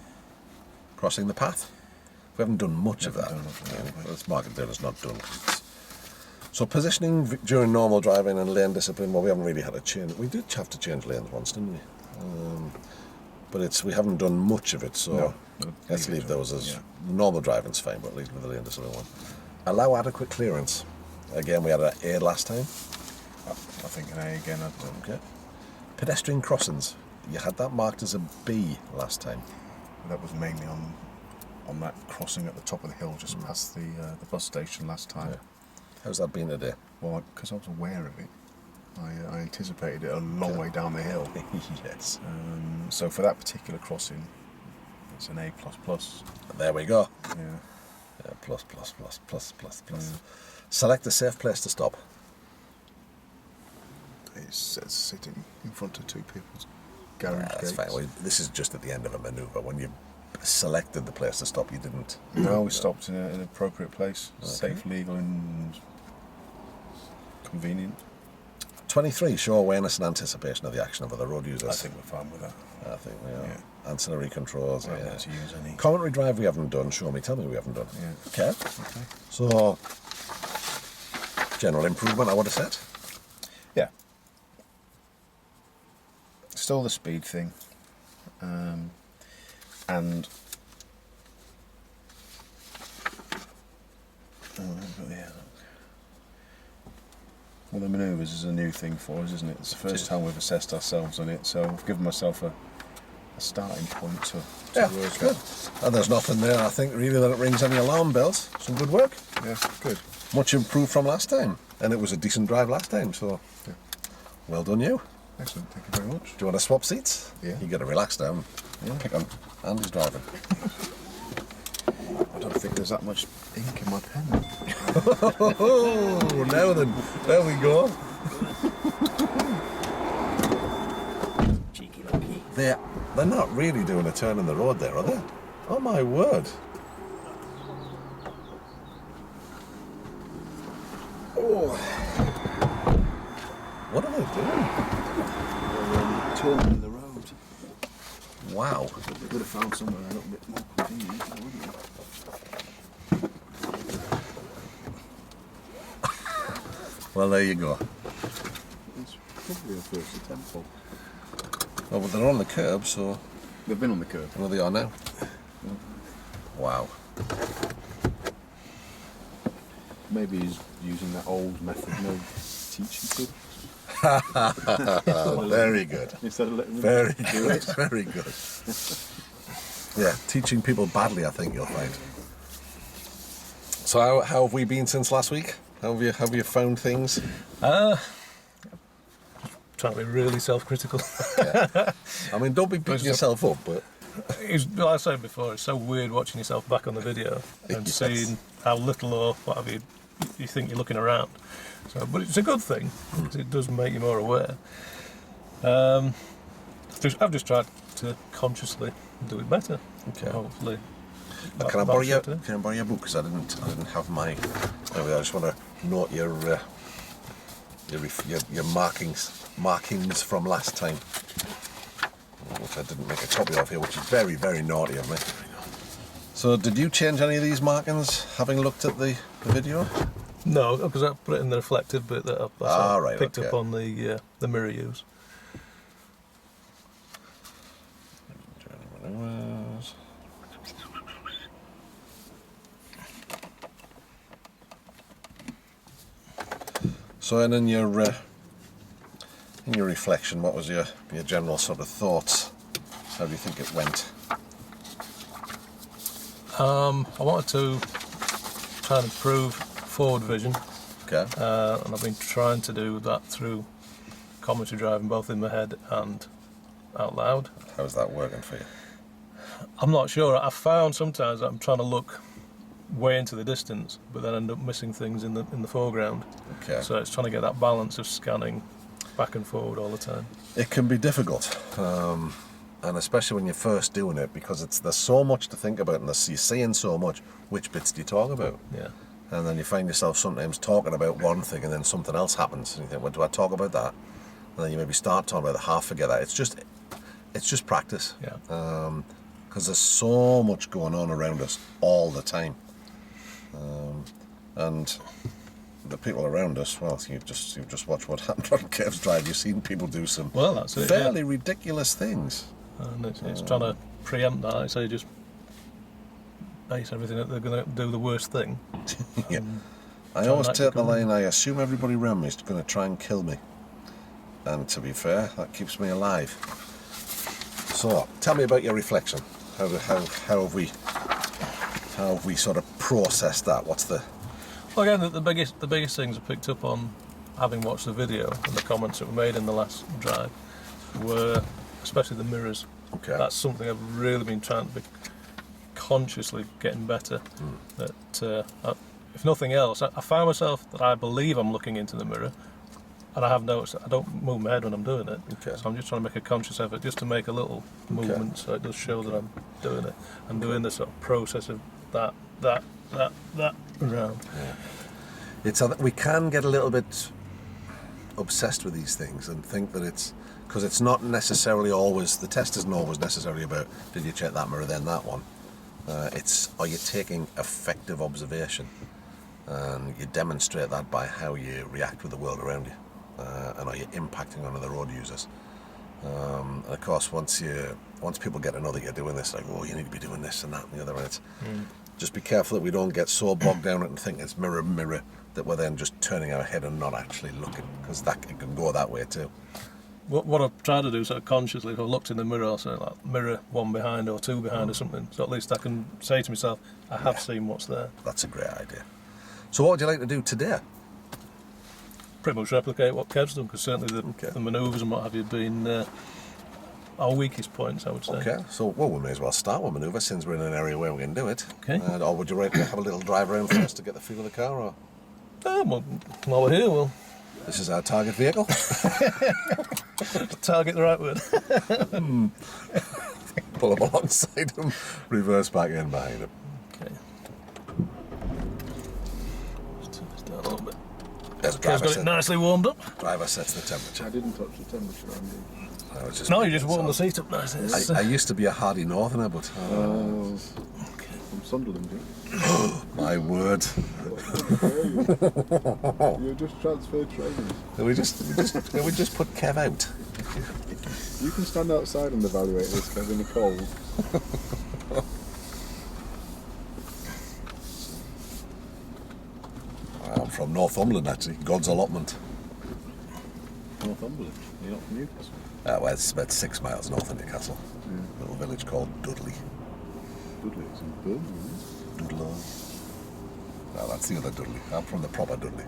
Crossing the path. We haven't done much of that. Haven't done much of that, have we? This market there is not done. So positioning during normal driving and lane discipline, well, we haven't really had to change. We did have to change lanes once, didn't we? But we haven't done much of it, so No. let's leave it. those as Yeah. normal driving's fine, but leave with the lane discipline one. Allow adequate clearance. Again, we had an A last time. I think an A again. Okay. Pedestrian crossings. You had that marked as a B last time. That was mainly on that crossing at the top of the hill, just past the bus station last time. Yeah. How's that been today? Well, because I was aware of it, I anticipated it a long way down the hill. Yes. So for that particular crossing, it's an A++. There we go. Yeah. Yeah, plus. Select a safe place to stop. It says sitting in front of two people's garage Yeah, that's gates. fine. Well, this is just at the end of a manoeuvre. When you selected the place to stop, you didn't. No, we stopped in an appropriate place, safe, legal, and convenient. 23. Show awareness and anticipation of the action of other road users. I think we're fine with that. I think we are. Yeah. Ancillary controls. We haven't Yeah. had to use any. Commentary drive we haven't done. Show me. Tell me we haven't done. Yeah. Okay. Okay. So, general improvement, I would have said. Yeah. Still the speed thing. And well, the manoeuvres is a new thing for us, isn't it? It's the first time we've assessed ourselves on it, so I've given myself a starting point to work good. And there's nothing there, I think, really, that it rings any alarm bells. Some good work. at. Yeah, good. Much improved from last time. And it was a decent drive last time, so Yeah. well done you. Excellent, thank you very much. Do you want to swap seats? Yeah. You got to relax down. Yeah. Pick on Andy's driving. I don't think there's that much ink in my pen. Oh, now then, there we go. Cheeky monkey. They're not really doing a turn in the road there, are they? Oh my word. Oh, What are they turning the road. doing? Wow. We could have found somewhere a little bit more convenient, wouldn't we? Well, there you go. It's probably a first attempt. Oh, but they're on the curb, so They've been on the curb. where they are now. Wow. Maybe he's using that old method, teaching people. Very good. Instead of letting them Very do good. it. Very good. Yeah, teaching people badly, I think you'll find. So how have we been since last week? How have you found things? Trying to be really self-critical. I mean, don't be beating yourself up, but Like I said before, it's so weird watching yourself back on the video and Yes. seeing how little or what have you think you're looking around. So, but it's a good thing because it does make you more aware. I've just tried to consciously do it better. Okay. Hopefully, Can I borrow your book? Because I didn't have my. Anyway, I just want to note your markings from last time, which I didn't make a copy of here, which is very, very naughty of me. So, did you change any of these markings having looked at the video? No, because I put it in the reflective bit that I picked up on the mirror use. So, and in your reflection, what was your general sort of thoughts? How do you think it went? I wanted to try and improve forward vision. Okay. And I've been trying to do that through commentary driving, both in my head and out loud. How's that working for you? I'm not sure. I found sometimes that I'm trying to look way into the distance, but then end up missing things in the foreground. Okay. So it's trying to get that balance of scanning back and forward all the time. It can be difficult, and especially when you're first doing it, because there's so much to think about, and you're seeing so much. Which bits do you talk about? Yeah. And then you find yourself sometimes talking about one thing, and then something else happens, and you think, "Well, do I talk about that?" And then you maybe start talking about it, half forget that. It's just practice. Yeah. Because there's so much going on around us all the time, and the people around us. Well, you've just watched what happened on Kev's drive. You've seen people do some fairly ridiculous things. And it's trying to preempt that. So you just base everything that they're going to do the worst thing. Yeah. I always take the line, I assume everybody around me is going to try and kill me. And to be fair, that keeps me alive. So, tell me about your reflection. How have we sort of processed that? What's the... Well, again, the biggest things I picked up on, having watched the video and the comments that were made in the last drive, were especially the mirrors. Okay. That's something I've really been trying to be consciously getting better. That if nothing else, I found myself that I believe I'm looking into the mirror, and I have noticed that I don't move my head when I'm doing it. Okay. So I'm just trying to make a conscious effort just to make a little movement, so it does show that I'm doing it. I'm doing the sort of process of that around. Yeah. We can get a little bit obsessed with these things and think that because it's not necessarily always, the test isn't always necessarily about, did you check that mirror then that one? Are you taking effective observation? And you demonstrate that by how you react with the world around you, and are you impacting on other road users? And of course, once people get to know that you're doing this, like, oh, you need to be doing this and that and the other, and it's just be careful that we don't get so bogged down and think it's mirror, that we're then just turning our head and not actually looking, because it can go that way too. What I've tried to do sort of consciously, if I've looked in the mirror, I'll say like mirror one behind or two behind or something, so at least I can say to myself, I have seen what's there. That's a great idea. So what would you like to do today? Pretty much replicate what Kev's done, because certainly the manoeuvres and what have you been our weakest points, I would say. Okay, so we may as well start with manoeuvre, since we're in an area where we can do it. Okay. Or would you like to have a little drive around first to get the feel of the car? Or? Well, while we're here, This is our target vehicle. target the right word. Pull up alongside him, reverse back in behind him. Okay. Let's turn this down a little bit. There's Kev's got it nicely warmed up. Driver sets the temperature. I didn't touch the temperature, Andy. No, you just warmed the seat up nicely. I used to be a hardy northerner, but... From Sunderland, my word. You just transferred trainers. Can we just put Kev out? You can stand outside and evaluate this, Kev, in the cold. I'm from Northumberland, actually. God's allotment. Northumberland? You're not from Newcastle? Well, it's about 6 miles north of Newcastle. A little village called Dudley. Dudley, it's in Birmingham. Dudley. No, that's the other Dudley. I'm from the proper Dudley.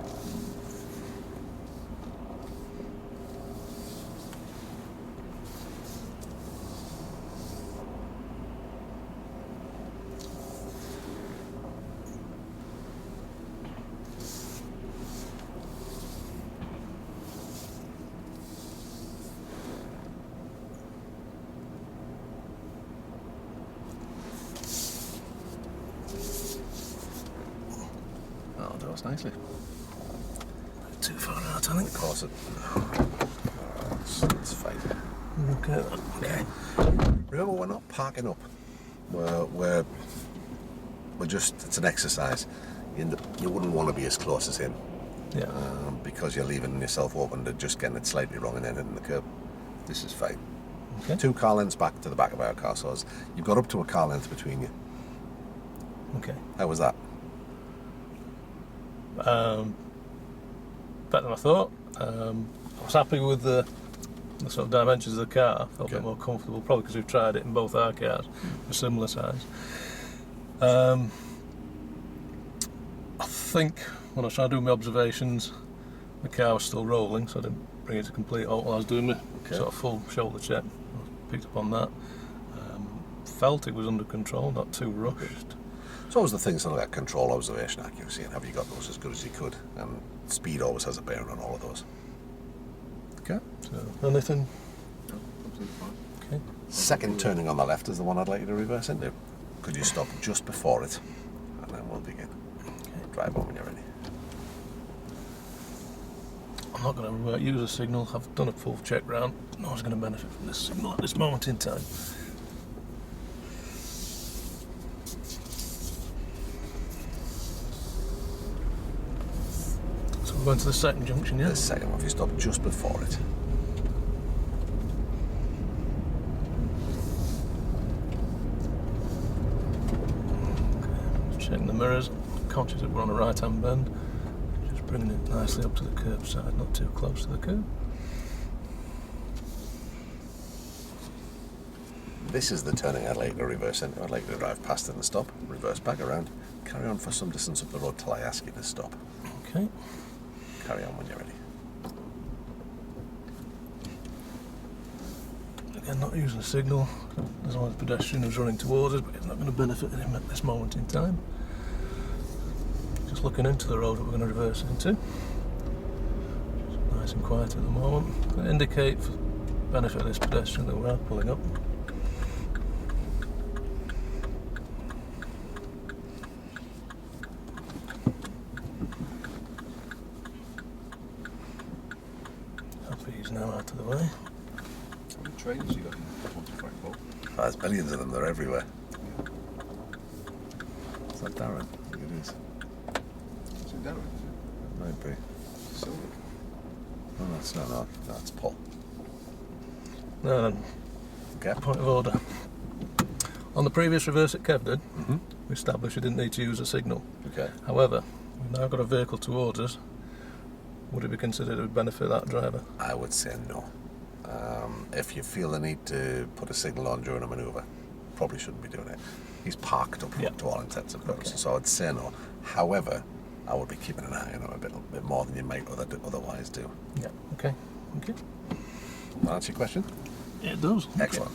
Goes nicely. Too far out, I think. Of course it's fine. Okay. Okay. Remember, we're not parking up. We're just, it's an exercise. You wouldn't want to be as close as him. Yeah. Because you're leaving yourself open to just getting it slightly wrong and then hitting the curb. This is fine. Okay. 2 car lengths back to the back of our car, so you've got up to a car length between you. Okay. How was that? Better than I thought. I was happy with the sort of dimensions of the car. I felt a bit more comfortable, probably because we've tried it in both our cars, a similar size. I think when I was trying to do my observations, the car was still rolling, so I didn't bring it to complete halt while I was doing my sort of full shoulder check. I picked up on that. Felt it was under control, not too rushed. So always the things to look at: control, observation, accuracy, and have you got those as good as you could? And speed always has a bearing on all of those. Okay. So, anything? No, absolutely fine. Okay. Second turning on the left is the one I'd like you to reverse into. Could you stop just before it? And then we'll begin. Okay. Drive on when you're ready. I'm not going to use a signal. I've done a full check round. No one's going to benefit from this signal at this moment in time. So we're going to the second junction, yeah? The second one, if you stop just before it. Checking the mirrors, conscious that we're on a right hand bend, just bringing it nicely up to the curb side, not too close to the curb. This is the turning I'd like you to reverse into. I'd like you to drive past it and stop, reverse back around, carry on for some distance up the road till I ask you to stop. Okay. Carry on when you're ready. Again, not using a signal, as long as the pedestrian is running towards us, but it's not going to benefit him at this moment in time. Just looking into the road that we're going to reverse into. Just nice and quiet at the moment. Going to indicate for the benefit of this pedestrian that we are pulling up. Happy he's now out of the way. How many trains you got in 2024? There's billions of them, they're everywhere. Is that Darren? I think it is. Is it Darren? Is Might be. it Silver? Oh, that's Paul. Now then, Okay. point of order. On the previous reverse that Kev did, Mm-hmm. we established we didn't need to use a signal. Okay. However, we've now got a vehicle towards us. Would it be considered it would benefit that driver? I would say no. If you feel the need to put a signal on during a manoeuvre, probably shouldn't be doing it. He's parked up front Yeah. to all intents and purposes, Okay. so I'd say no. However, I would be keeping an eye on him a bit more than you might otherwise do. Yeah. Okay. Okay. That answer your question? It does. Excellent.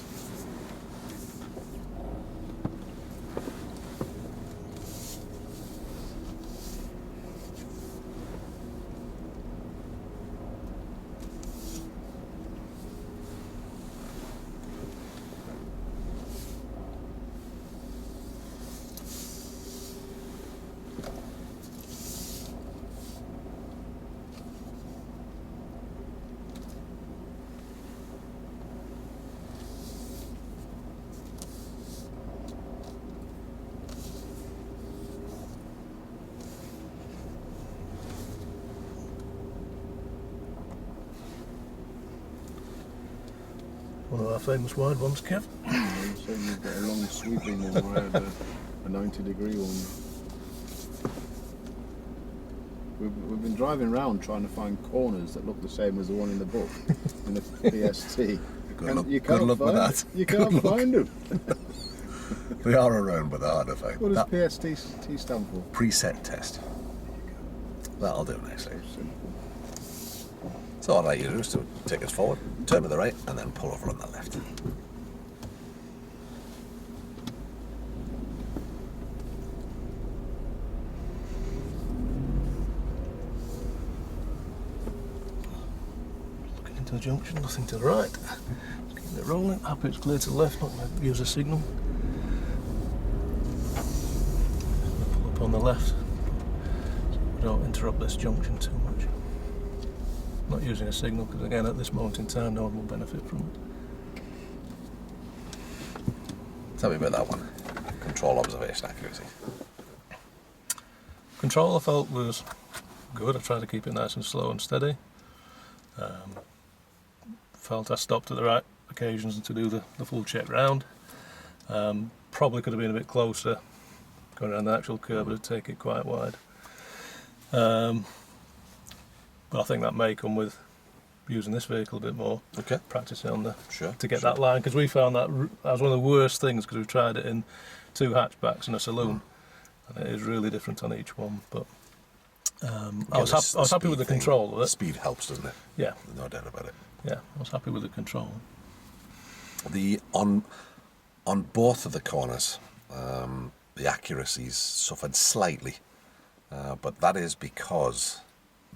One of our famous wide ones, Kev. So you've got a long sweeping one, or I had a 90-degree one. We've been driving around trying to find corners that look the same as the one in the book, in the PST. Good luck with that. You can't find them. They are around, but they're hard to find. What does That PST stand for? preset test. That'll do nicely. Simple. So all I'd like you to do is to take us forward, turn to the right, and then pull over on the left. Looking into the junction, nothing to the right. Just keeping it rolling. Happy it's clear to the left, not going to use a signal. Pull up on the left. we don't interrupt this junction too much. Not using a signal because again at this moment in time no one will benefit from it. Tell me about that one. Control, observation, accuracy. Control I felt was good. I tried to keep it nice and slow and steady. Felt I stopped at the right occasions to do the full check round. Probably could have been a bit closer going around the actual curve, but I'd take it quite wide. But I think that may come with using this vehicle a bit more. Okay. Practicing on to get Sure. that line, because we found that was one of the worst things because we've tried it in 2 hatchbacks and a saloon, and it is really different on each one. But I was happy with the control of it. Speed helps, doesn't it? Yeah. No doubt about it. Yeah, I was happy with the control. On both of the corners, the accuracies suffered slightly, but that is because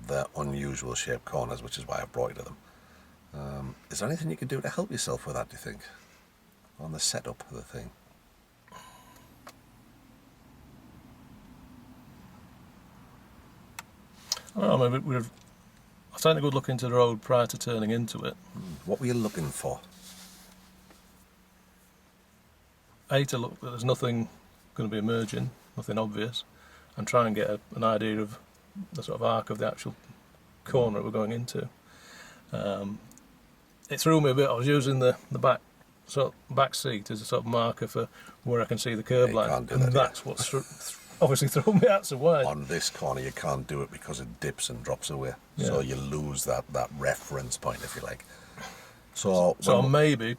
they're unusual shaped corners, which is why I brought you to them. Is there anything you can do to help yourself with that, do you think, on the setup of the thing? I don't know, maybe I've taken a good look into the road prior to turning into it. What were you looking for? To look that there's nothing going to be emerging, nothing obvious, and try and get an idea of the sort of arc of the actual corner that we're going into. It threw me a bit. I was using the back seat as a sort of marker for where I can see the curb You line, can't do and that, that's what obviously threw me out so wide. On this corner, you can't do it because it dips and drops away, Yeah. so you lose that reference point, if you like. So I'll maybe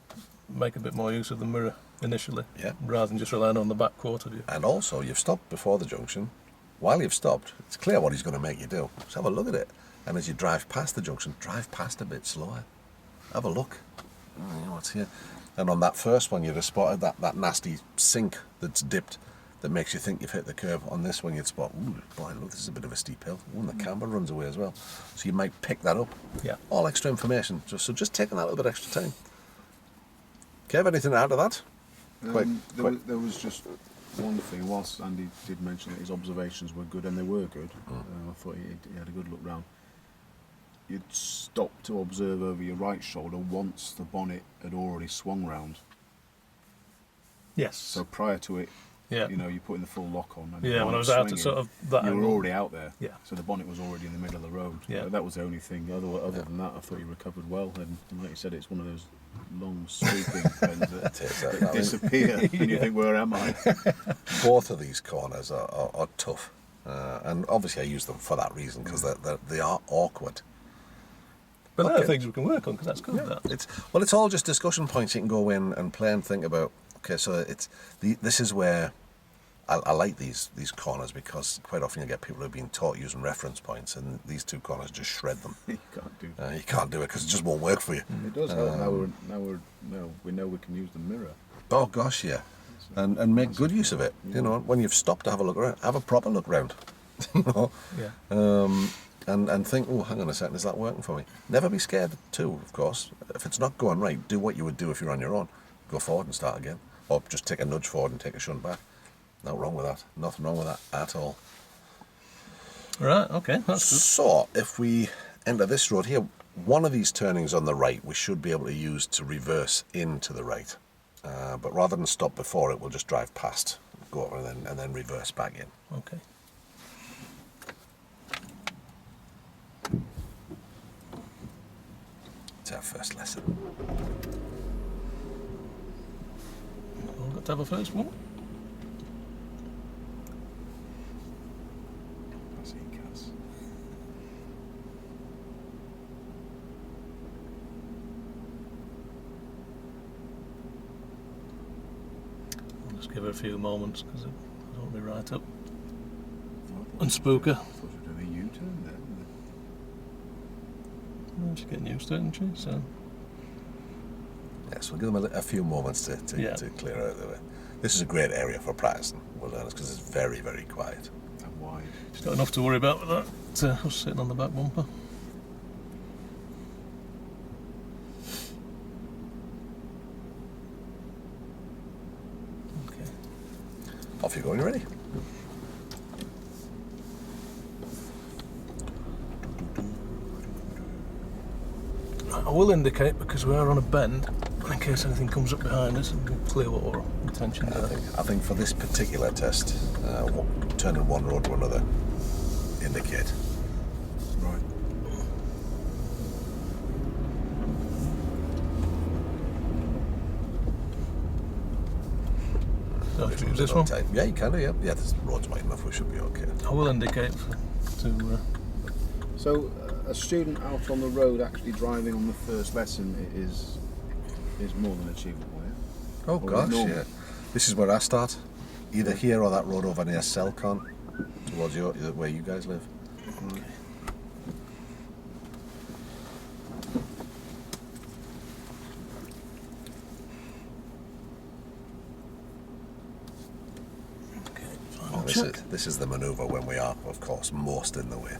make a bit more use of the mirror initially, Yeah. rather than just relying on the back quarter view. And also, you've stopped before the junction. While you've stopped, it's clear what he's going to make you do. So have a look at it. And as you drive past the junction, drive past a bit slower. Have a look. Oh, you know what's here. And on that first one, you'd have spotted that nasty sink that's dipped that makes you think you've hit the curb. On this one, you'd spot, ooh, boy, look, this is a bit of a steep hill. Ooh, and the camber runs away as well. So you might pick that up. Yeah. All extra information. So just taking that little bit extra time. Kev, anything to add to that? There was just one thing. Whilst Andy did mention that his observations were good, and they were good, I thought he had a good look round. You'd stop to observe over your right shoulder once the bonnet had already swung round. Yes. So prior to it, Yeah. you know, you're putting the full lock on. And the Yeah, when I bonnet was out at swinging, sort of that you were angle. already out there. Yeah. So the bonnet was already in the middle of the road. Yeah. That was the only thing. Other than that, I thought you recovered well. And like you said, it's one of those long sweeping bends that disappear, and you think, where am I? Both of these corners are tough, and obviously I use them for that reason, because they are awkward. But there Okay. are things we can work on, because that's good. That. It's all just discussion points you can go in and play and think about. Okay, so this is where I like these corners, because quite often you get people who are being taught using reference points, and these 2 corners just shred them. You can't do that. You can't do it because it just won't work for you. It does help. We know we can use the mirror. Oh gosh, yeah, and make good use of it. You know, when you've stopped to have a look around, have a proper look around. You know? Yeah. And think, oh, hang on a second, is that working for me? Never be scared too, of course. If it's not going right, do what you would do if you're on your own. Go forward and start again. Or just take a nudge forward and take a shunt back. Nothing wrong with that. Nothing wrong with that at all. Right, okay, that's good. So, if we enter this road here, one of these turnings on the right we should be able to use to reverse into the right. But rather than stop before it, we'll just drive past, go over and then reverse back in. Okay. It's our first lesson. We've got to have a first one. I see Cass. I'll just give her a few moments, because I don't want to be right up. And spooker. I thought you were doing a U-turn there. Well, she's getting used to it, isn't she? So, Yes, we'll give them a few moments to clear out the way. This is a great area for practising, we'll learn, because it's very, very quiet. And wide. she's got enough to worry about with that. I was sitting on the back bumper. Okay. Off you go when you're ready. will indicate because we are on a bend, in case anything comes up behind us, and we're clear what our intentions are. I think for this particular test, turning one road to another, indicate. Right. So should we use this one? Yeah, you can do, yeah. Yeah, this road's wide enough, we should be okay. I will indicate to... So, a student out on the road actually driving on the first lesson is more than achievable, yeah? Oh Or gosh, normal? yeah. This is where I start. Either here or that road over near Selcon, towards where you guys live. Right. This is the manoeuvre when we are, of course, most in the way.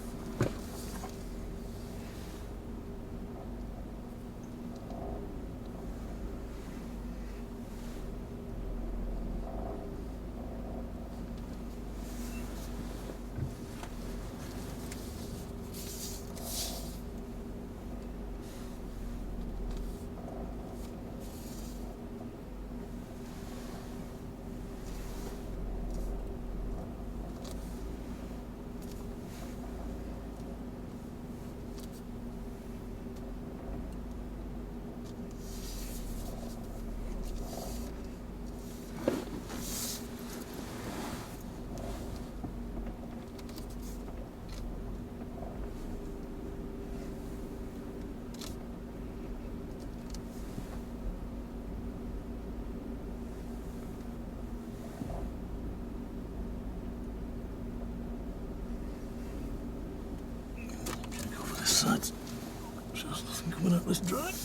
There's nothing coming out this drive.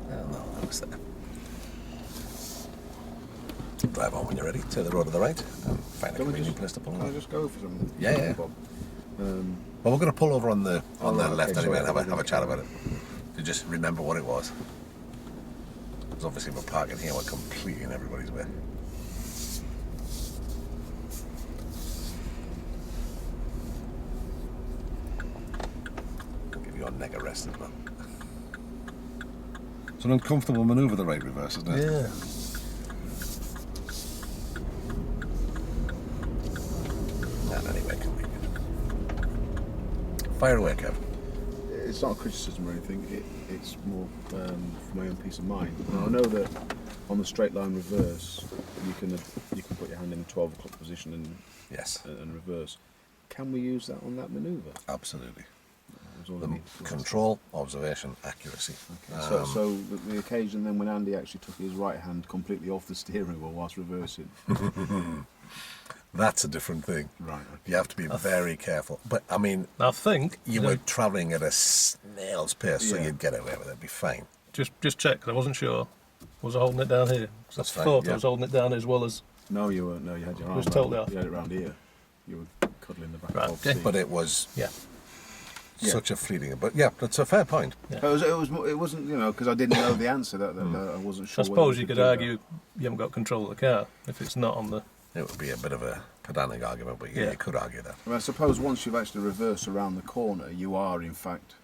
No, that was there. Drive on when you're ready. Take the road to the right and find a convenient place to pull Can I over. just go for some? Yeah. Bob? Well, we're going to pull over on the right, left okay, anyway sorry, and have a chat about it. To just remember what it was. Because obviously we're parking here, we're completely in everybody's way. Give you a neck a rest as well. It's an uncomfortable manoeuvre, the right reverse, isn't it? Yeah. Not anyway convenient. Fire away, Kev. It's not a criticism or anything. It's more for my own peace of mind. Now, I know that on the straight line reverse, you can put your hand in the 12 o'clock position Yes, and reverse. Can we use that on that manoeuvre? absolutely. That's all I The need. control, observation, accuracy. Okay. So the occasion then when Andy actually took his right hand completely off the steering wheel whilst reversing. That's a different thing. Right. Okay. You have to be very careful. But, I mean, I think you were travelling at a snail's pace, so Yeah. you'd get away with it. It'd be fine. just check 'cause I wasn't sure. Was I holding it down here? 'Cause That's I fine, thought yeah. I was holding it down as well as. No, you weren't. No, you had your arm. was around- totally off. You had it round here. You were cuddling the back Right, of okay. the But it was Yeah. such a fleeting. But yeah, that's a fair point. Yeah. It wasn't, because I didn't know the answer. That I wasn't sure. I suppose you could do that. argue you haven't got control of the car if it's not on the. It would be a bit of a pedantic argument, but yeah, Yeah. you could argue that. I suppose once you've actually reversed around the corner, you are in fact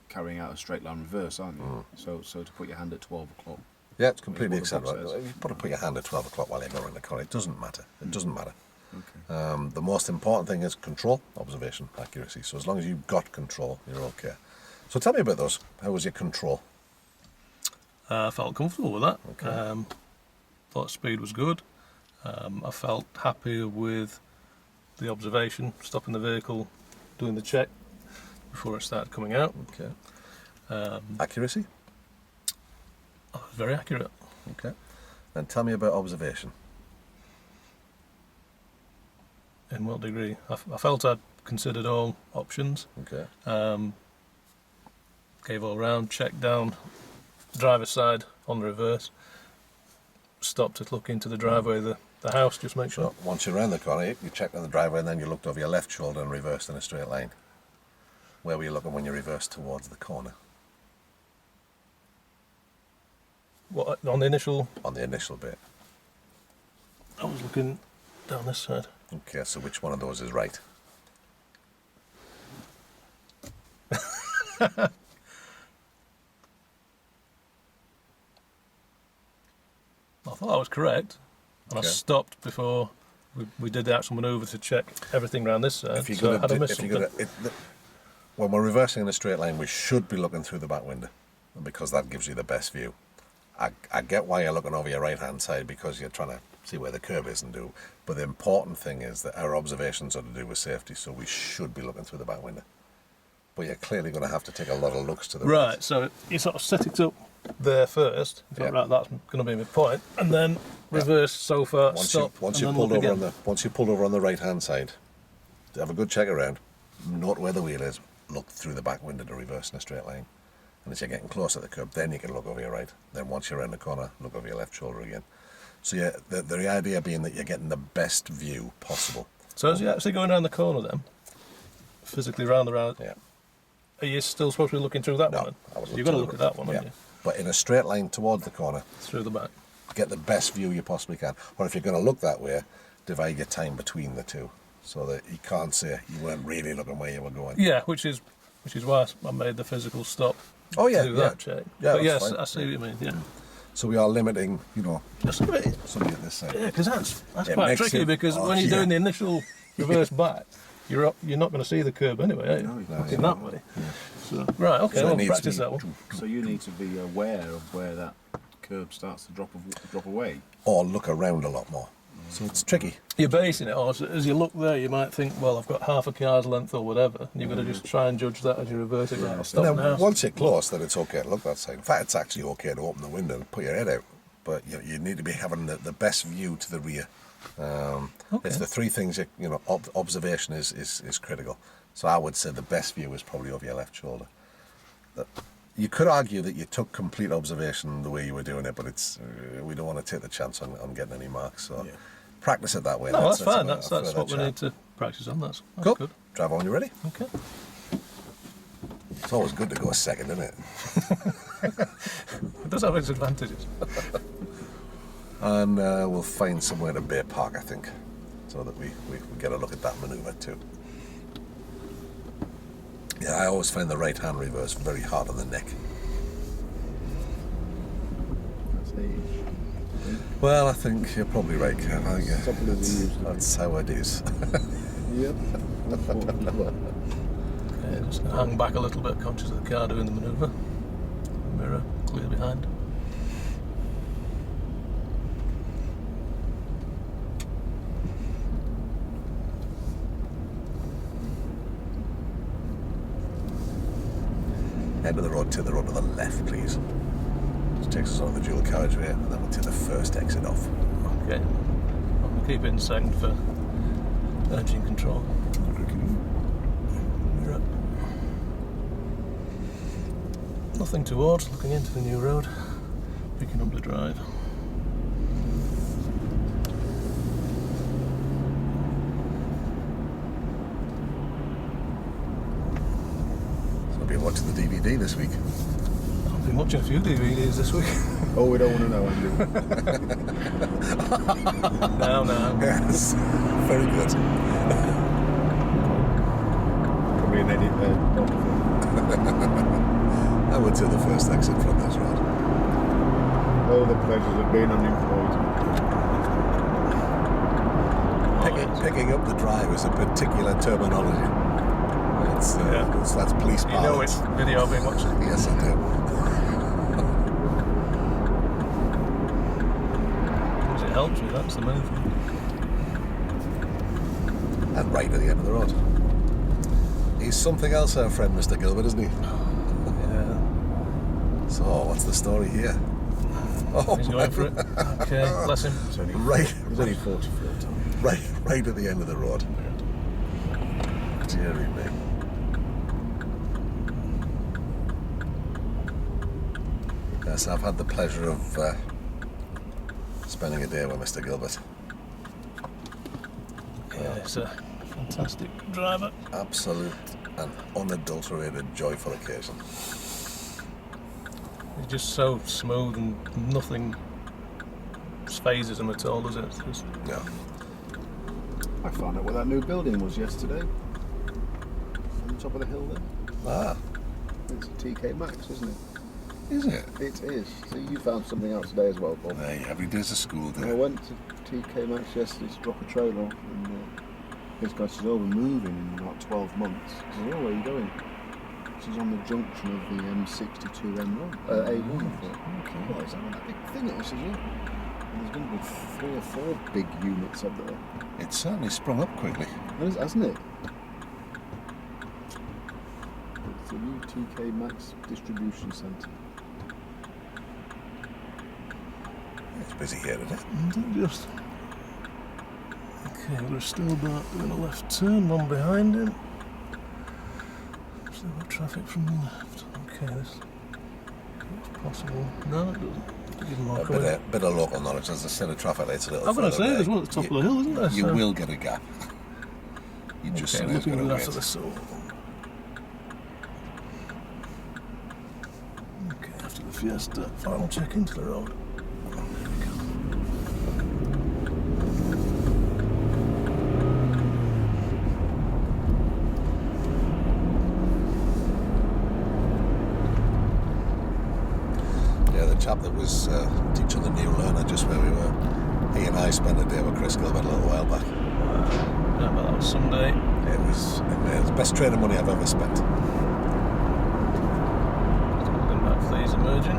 carrying out a straight line reverse, aren't you? So to put your hand at 12 o'clock. Yeah, it's completely What the book acceptable. says. You've got to put your hand at 12 o'clock while you're going around the corner. It doesn't matter. It doesn't matter. Okay. The most important thing is control, observation, accuracy. So as long as you've got control, you're okay. So tell me about those. How was your control? I felt comfortable with that. Okay. Thought speed was good. I felt happy with the observation, stopping the vehicle, doing the check before it started coming out. Okay. Um, Accuracy? I was very accurate. Okay. And tell me about observation. In what degree? I felt I'd considered all options. Okay. Gave all round, checked down driver's side on the reverse, stopped to look into the driveway of the house, just make sure. So once you're around the corner, you checked on the driveway and then you looked over your left shoulder and reversed in a straight line. Where were you looking when you reversed towards the corner? What, on the initial, On the initial bit. I was looking down this side. Okay, so which one of those is right? I thought I was correct, and I Okay. stopped before we did the actual manoeuvre to check everything around this side. So had I missed something? When we're reversing in a straight line, we should be looking through the back window, because that gives you the best view. I get why you're looking over your right-hand side, because you're trying to see where the curb is and do. But the important thing is that our observations are to do with safety, so we should be looking through the back window. But you're clearly going to have to take a lot of looks to the Right, so you sort of set it up there first. In fact, Yeah. right, that's going to be my point, and then reverse so far, stop, Once and you then pulled look over again. once you pulled over on the right-hand side, have a good check around. Note where the wheel is. Look through the back window to reverse in a straight line. And as you're getting closer to the curb, then you can look over your right. Then once you're around the corner, look over your left shoulder again. So yeah, the idea being that you're getting the best view possible. So as you're actually going around the corner then, physically round the round, Yeah. are you still supposed to be looking through that No, one? I would So you've got to look to at that one, yeah. haven't you? But in a straight line towards the corner, Through the back. get the best view you possibly can. Or if you're going to look that way, divide your time between the two, so that you can't say you weren't really looking where you were going. Yeah, which is why I made the physical stop. Oh yeah, to do yeah. that check. Yeah, But that's yes, fine. I see what you mean. Yeah, So we are limiting, just a bit. somebody at this side. Yeah, because that's It quite makes tricky. it- Because oh, when you're yeah. doing the initial reverse back, you're not going to see the curb anyway, are you? No, you're Looking not. that way. So, right, okay, So it we'll needs to practice be- that one. So you need to be aware of where that curb starts to drop away. Or look around a lot more. So it's tricky. You're basing it on, so as you look there, you might think, well, I've got half a car's length or whatever, and you've got to just try and judge that as you reverse it. Right, I'll And stop then now. once you're close, then it's okay to look that side. In fact, it's actually okay to open the window and put your head out. But you need to be having the best view to the rear. It's the three things, observation is critical. So I would say the best view is probably over your left shoulder. You could argue that you took complete observation the way you were doing it, but we don't want to take the chance on getting any marks. So Yeah. practice it that way. No, that's fine. a That's further what we chat. need to practice on. That's Cool. good. Drive on when you're ready. Okay. It's always good to go second, isn't it? It does have its advantages. And we'll find somewhere to bay park, I think, so that we get a look at that manoeuvre too. Yeah, I always find the right-hand reverse very hard on the neck. That's age. Well, I think you're probably right, Kev. I think Couple of years. that's how it is. Yep. That's what we've got. Okay, just going to hang back a little bit, conscious of the car doing the manoeuvre. Mirror clear behind. End of the road, take the road to the left, please. Which takes us on the dual carriageway, and then we'll take the first exit off. Okay. I'm going to keep it in second for engine control. Mirror. Nothing towards, looking into the new road. Picking up the drive. So I've been watching the DVD this week. I've been watching a few DVDs this week. Oh, we don't want to know, Andy. No. Yes, very good. Probably an edit there. I would say the first exit from this road. All the pleasures of being unemployed. Picking up the drive is a particular terminology. That's police You know which parlance. video I've been watching? Yes, I do. Because it helps you, that's the main thing. And right at the end of the road. He's something else, our friend Mr. Gilbert, isn't he? Yeah. So, what's the story here? Oh, He's going for it. Okay, bless him. It's only, Right, It's only 44 times. right at the end of the road. Deary me. Yes, I've had the pleasure of spending a day with Mr. Gilbert. Yeah, it's a fantastic driver. Absolute and unadulterated joyful occasion. He's just so smooth and nothing phases them at all, does it? It's just, Yeah. I found out what that new building was yesterday. On the top of the hill there. Ah, It's a TK Maxx, isn't it? is it? It is. So you found something out today as well, Bob. Hey, every day's a school I day. went to TK Maxx yesterday to drop a trailer off, and this guy says, "Oh, we're moving in about 12 months." I said, "Oh, where are you going?" This is on the junction of the M62 M1, A1. I thought, okay, well, is that what that big thing is? He says, yeah. And there's going to be 3 or 4 big units up there. It's certainly sprung up quickly. Hasn't it? It's a new TK Maxx distribution centre. It's busy here today. just. Okay, we're still doing a left turn, one behind him. Still got traffic from the left. Okay, this looks possible. No, it doesn't. A bit of local knowledge. There's a set of traffic lights a little I'm going to further say away. there's one at the top of the hill, isn't there? You So- will get a gap. You just Okay, say it's looking going good to after wait. the soul. Okay, after the Fiesta, final check into the road. There we go. Yeah, the chap that was teaching the new learner just where we were, he and I spent a day with Chris Gilbert a little while back. Yeah, but that was Sunday. It was the best training money I've ever spent. Looking back for these emerging.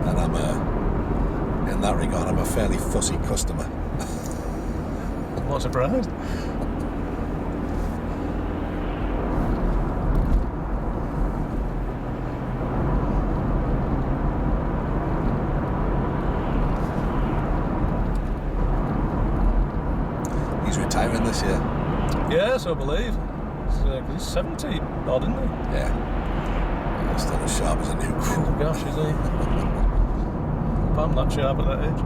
And in that regard, I'm a fairly fussy customer. I'm not surprised. He's retiring this year. Yes, I believe. He's 70 odd, isn't he? Yeah. He's still as sharp as a new Oh queen. gosh, is he? I'm that sharp at that age.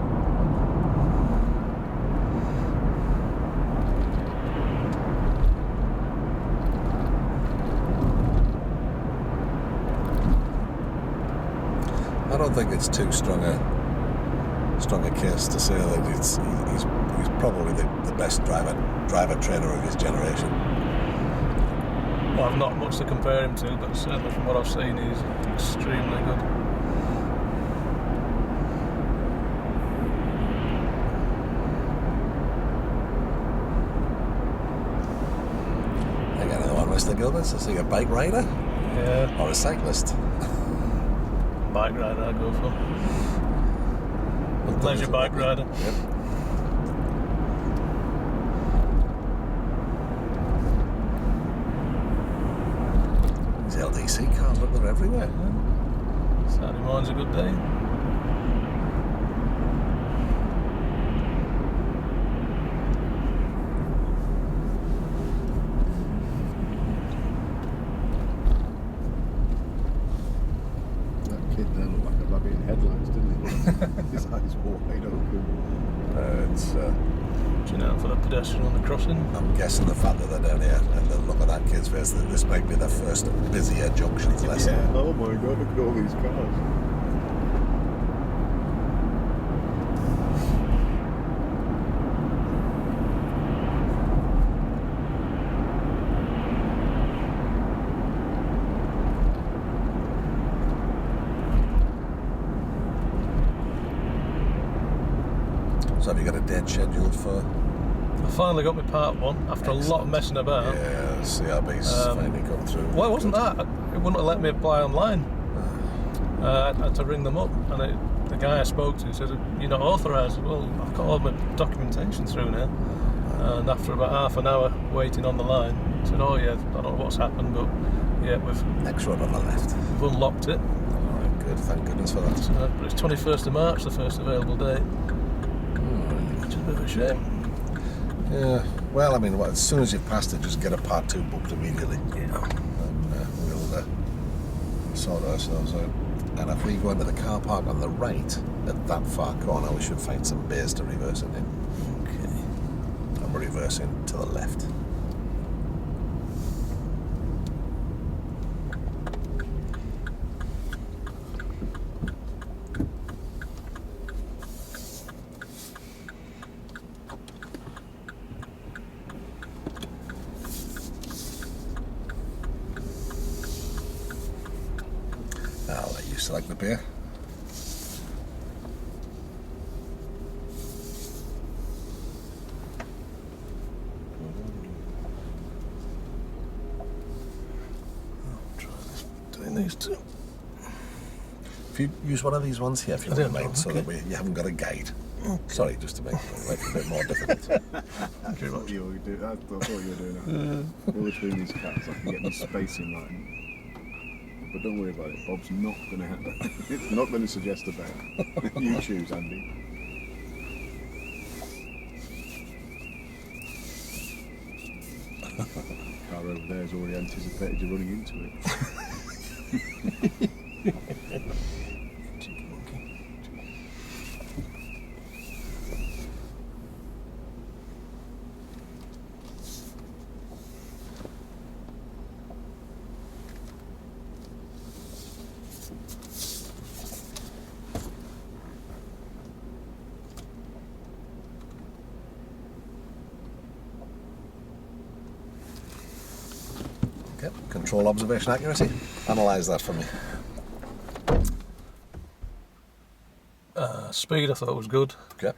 I don't think it's too strong a case to say that he's probably the best driver trainer of his generation. Well, I've not much to compare him to, but certainly from what I've seen, he's extremely good. I got another one, Mr. Gilbert. Is he a bike rider Yeah, or a cyclist? bike rider I go for. Pleasure bike rider. Yep. These LDC cars, look, they're everywhere. Saturday morning's a good day. That kid there looked like a rabbit in headlights, didn't he? His eyes wide open. It's, Watching out for the pedestrian on the crossing. I'm guessing the fact that they're down here and the look at that kid's face, that this might be their first busier junctions lesson. Yeah. Oh my God! Look at all these cars. So have you got a date scheduled for? I finally got my part 1 after a lot of messing about. Yeah, CRB's finally come through. Well, it wasn't that. It wouldn't have let me apply online. I had to ring them up, and the guy I spoke to said, "You're not authorised." Well, I've got all my documentation through now. And after about half an hour waiting on the line, I said, "Oh yeah, I don't know what's happened, but yeah, we've Next road on the left. unlocked it." All right, good. Thank goodness for that. But it's 21st of March, the first available date, which is a bit of a shame. Yeah. Well, I mean, as soon as you've passed it, just get a part 2 booked immediately. Yeah. And we'll sort ourselves out. And if we go into the car park on the right, at that far corner, we should find some bays to reverse it in. Okay. And we're reversing to the left. select the beer. Doing these two. If you use one of these ones here, if you I don't don't mind, know, so okay. that you haven't got a guide. Sorry, just to make life a bit more difficult. I thought you were doing that. All between these cats, I can get my spacing right. But don't worry about it. Bob's not going to happen. It's not going to suggest a bet. You choose, Andy. Car over there has already anticipated you running into it. Cheeky monkey. Okay, control observation accuracy. Analyse that for me. Speed I thought was good, Okay.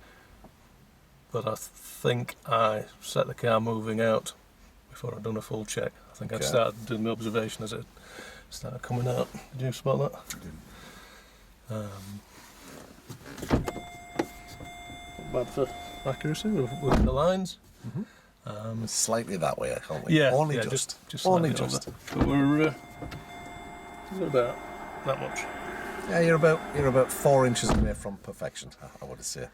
but I think I set the car moving out before I'd done a full check. I think I'd Okay. started doing the observation as it started coming out. Did you spot that? Not bad for accuracy with the lines. Slightly that way, can't we? Yeah, Only yeah, just. slightly Only just. over. But we're about that much. Yeah, you're about 4 inches away from perfection, I would say.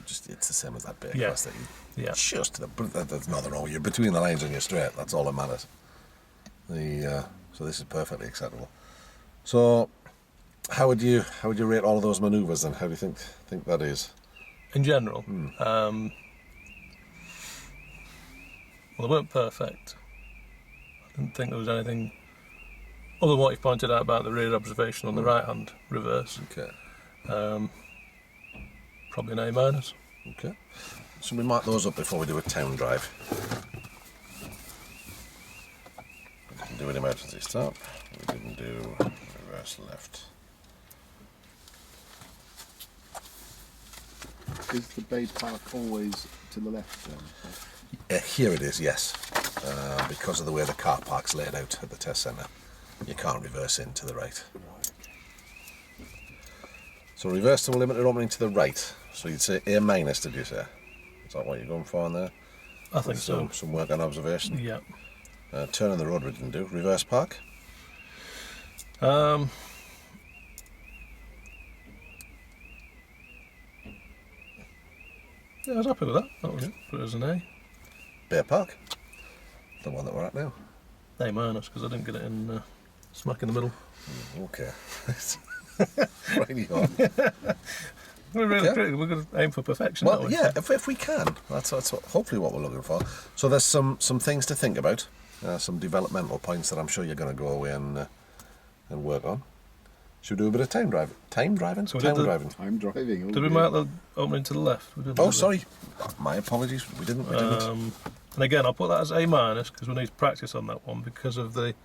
It's the same as that beer Yeah. class that you Yeah. just. There's nothing wrong. You're between the lines and you're straight. That's all that matters. So this is perfectly acceptable. So, how would you rate all of those manoeuvres then? How do you think that is? In general, well, they weren't perfect. I didn't think there was anything other than what you pointed out about the rear observation on the right-hand reverse. Okay. Probably an A minus. Okay. So we mark those up before we do a town drive. We didn't do an emergency stop. We didn't do reverse left. Is the Bay Park always to the left then? Here it is, yes. Because of the way the car park's laid out at the test centre, you can't reverse in to the right. So reverse to a limited opening to the right. So you'd say A minus, did you say? Is that what you're going for on there? I think so. Some work on observation. Yeah. Turn on the road we didn't do. Reverse park. Yeah, I was happy with that. That was put it as an A. Bear park. The one that we're at now. A minus because I didn't get it in smack in the middle. Okay. Righty on. We're really Okay. critical. We're going to aim for perfection. Well, don't we? yeah, if we can. That's hopefully what we're looking for. So there's some things to think about. Some developmental points that I'm sure you're going to go away and work on. Should we do a bit of time driving? Time driving? So we Time did the- driving. I'm driving. Did we mark the opening to the left? We didn't, Oh, did we? sorry. My apologies. We didn't. And again, I'll put that as A minus because we need to practice on that one because of I think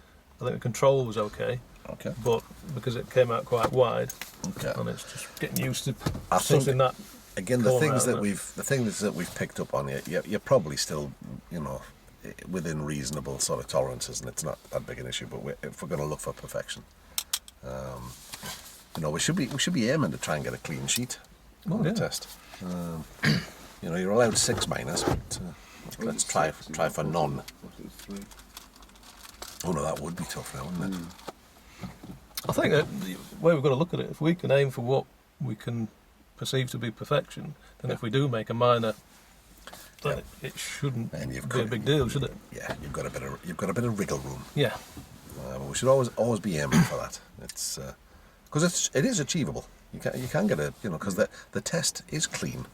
the control was okay, Okay. but because it came out quite wide, Okay. and it's just getting used to I think- sussing that. Again, the corner things out that we've picked up on, you're probably still, within reasonable sort of tolerances, and it's not that big an issue. But if we're going to look for perfection, we should be aiming to try and get a clean sheet on the yeah. test. You're allowed 6 minus, but let's try for none. Oh no, that would be tough now, wouldn't it? I think that the way we've got to look at it, if we can aim for what we can perceive to be perfection, then if we do make a minor, then it shouldn't And be a big deal, should it? Yeah, you've got a bit of wriggle room. Yeah. But we should always be aiming for that. It's because it is achievable. You can get because the test is clean.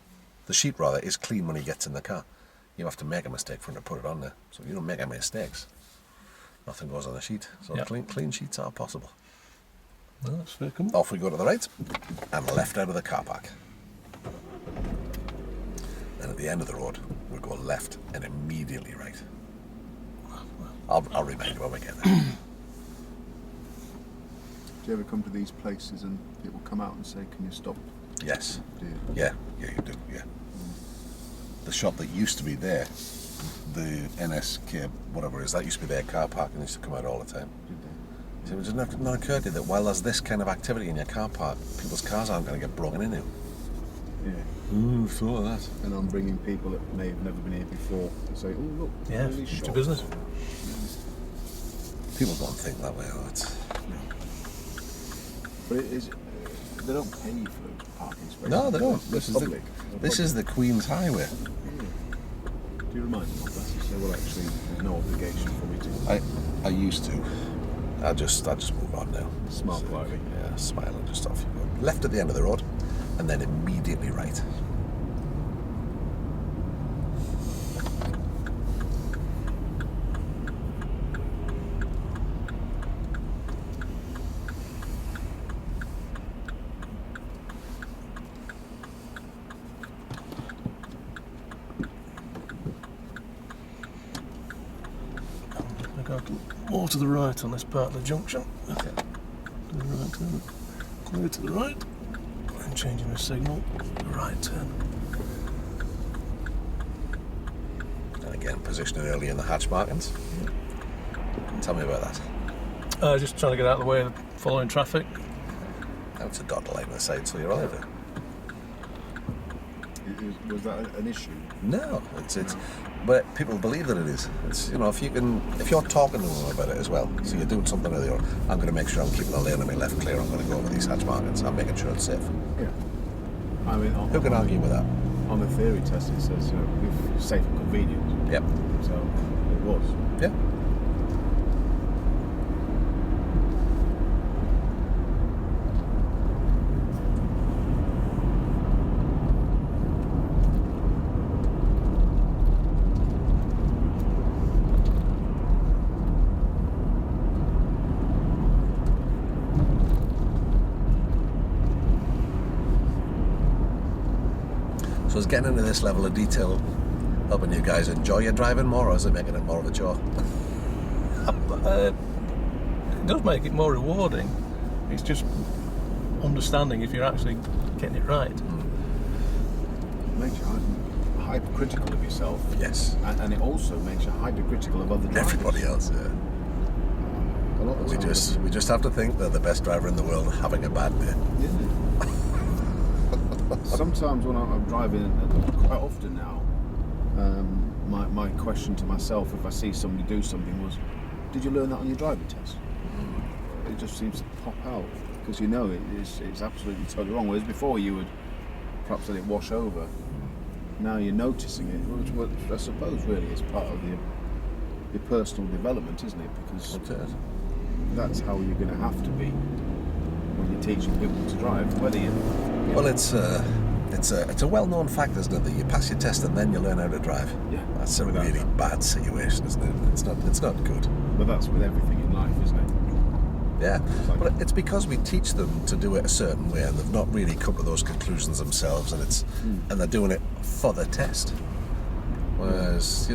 The sheet rather is clean when he gets in the car. You have to make a mistake for him to put it on there. So if you don't make any mistakes, nothing goes on the sheet. So Yeah. clean sheets are possible. Well, that's fair. Come on. Off we go to the right and left out of the car park. Then at the end of the road, we'll go left and immediately right. I'll remind you when we get there. Do you ever come to these places and people come out and say, "Can you stop?" Yes. Do you? Yeah, you do, yeah. The shop that used to be there, the NSK, whatever it is, that used to be their car park and used to come out all the time. Did they? So it doesn't not occur to you that while there's this kind of activity in your car park, people's cars aren't going to get broken into. Yeah. Ooh, thought of that. And I'm bringing people that may have never been here before and say, "Oh, look, Yeah, all these future shops." business. People don't think that way. That's But it is. They don't pay you for those parking spaces. no, they don't. It's public. This is the Queen's Highway. Do you remind them of that? You say, "Well, actually, there's no obligation for me to." I used to. I just move on now. Smile politely. Yeah, smile and just off you go. Left at the end of the road, and then immediately right. Go more to the right on this part of the junction. Okay. To the right turn. Clear to the right. And changing the signal. Right turn. And again, positioning early in the hatch markings. Tell me about that. Just trying to get out of the way of following traffic. Now it's a dotted line on the side, so you're all over. Was that an issue? No, it's. But people believe that it is. It's, you know, if you're talking to them about it as well, so you're doing something or the other, I'm going to make sure I'm keeping the lane on my left clear. I'm going to go over these hatch markings. I'm making sure it's safe. Yeah. I mean, Who can argue with that? On the theory test, it says, with safe and convenient. Yep. So it was. Yeah. So is getting into this level of detail helping you guys enjoy your driving more, or is it making it more of a chore? It does make it more rewarding. It's just understanding if you're actually getting it right. It makes you hypercritical of yourself. Yes. And it also makes you hypercritical of other drivers. Everybody else, yeah. A lot of We times- just have to think they're the best driver in the world having a bad day. Isn't it? Sometimes when I'm driving, quite often now, my question to myself if I see somebody do something was, did you learn that on your driving test? It just seems to pop out because you know it's absolutely totally wrong. Whereas before you would perhaps let it wash over. Now you're noticing it, which I suppose really is part of your personal development, isn't it? Because that's how you're going to have to be when you're teaching people to drive. Whether you Well, it's a well-known fact, isn't it, that you pass your test and then you learn how to drive. Yeah. That's a Without really that. bad situation, isn't it? It's not good. But that's with everything in life, isn't it? Yeah, Like- but it's because we teach them to do it a certain way, and they've not really come to those conclusions themselves, and and they're doing it for the test. Whereas,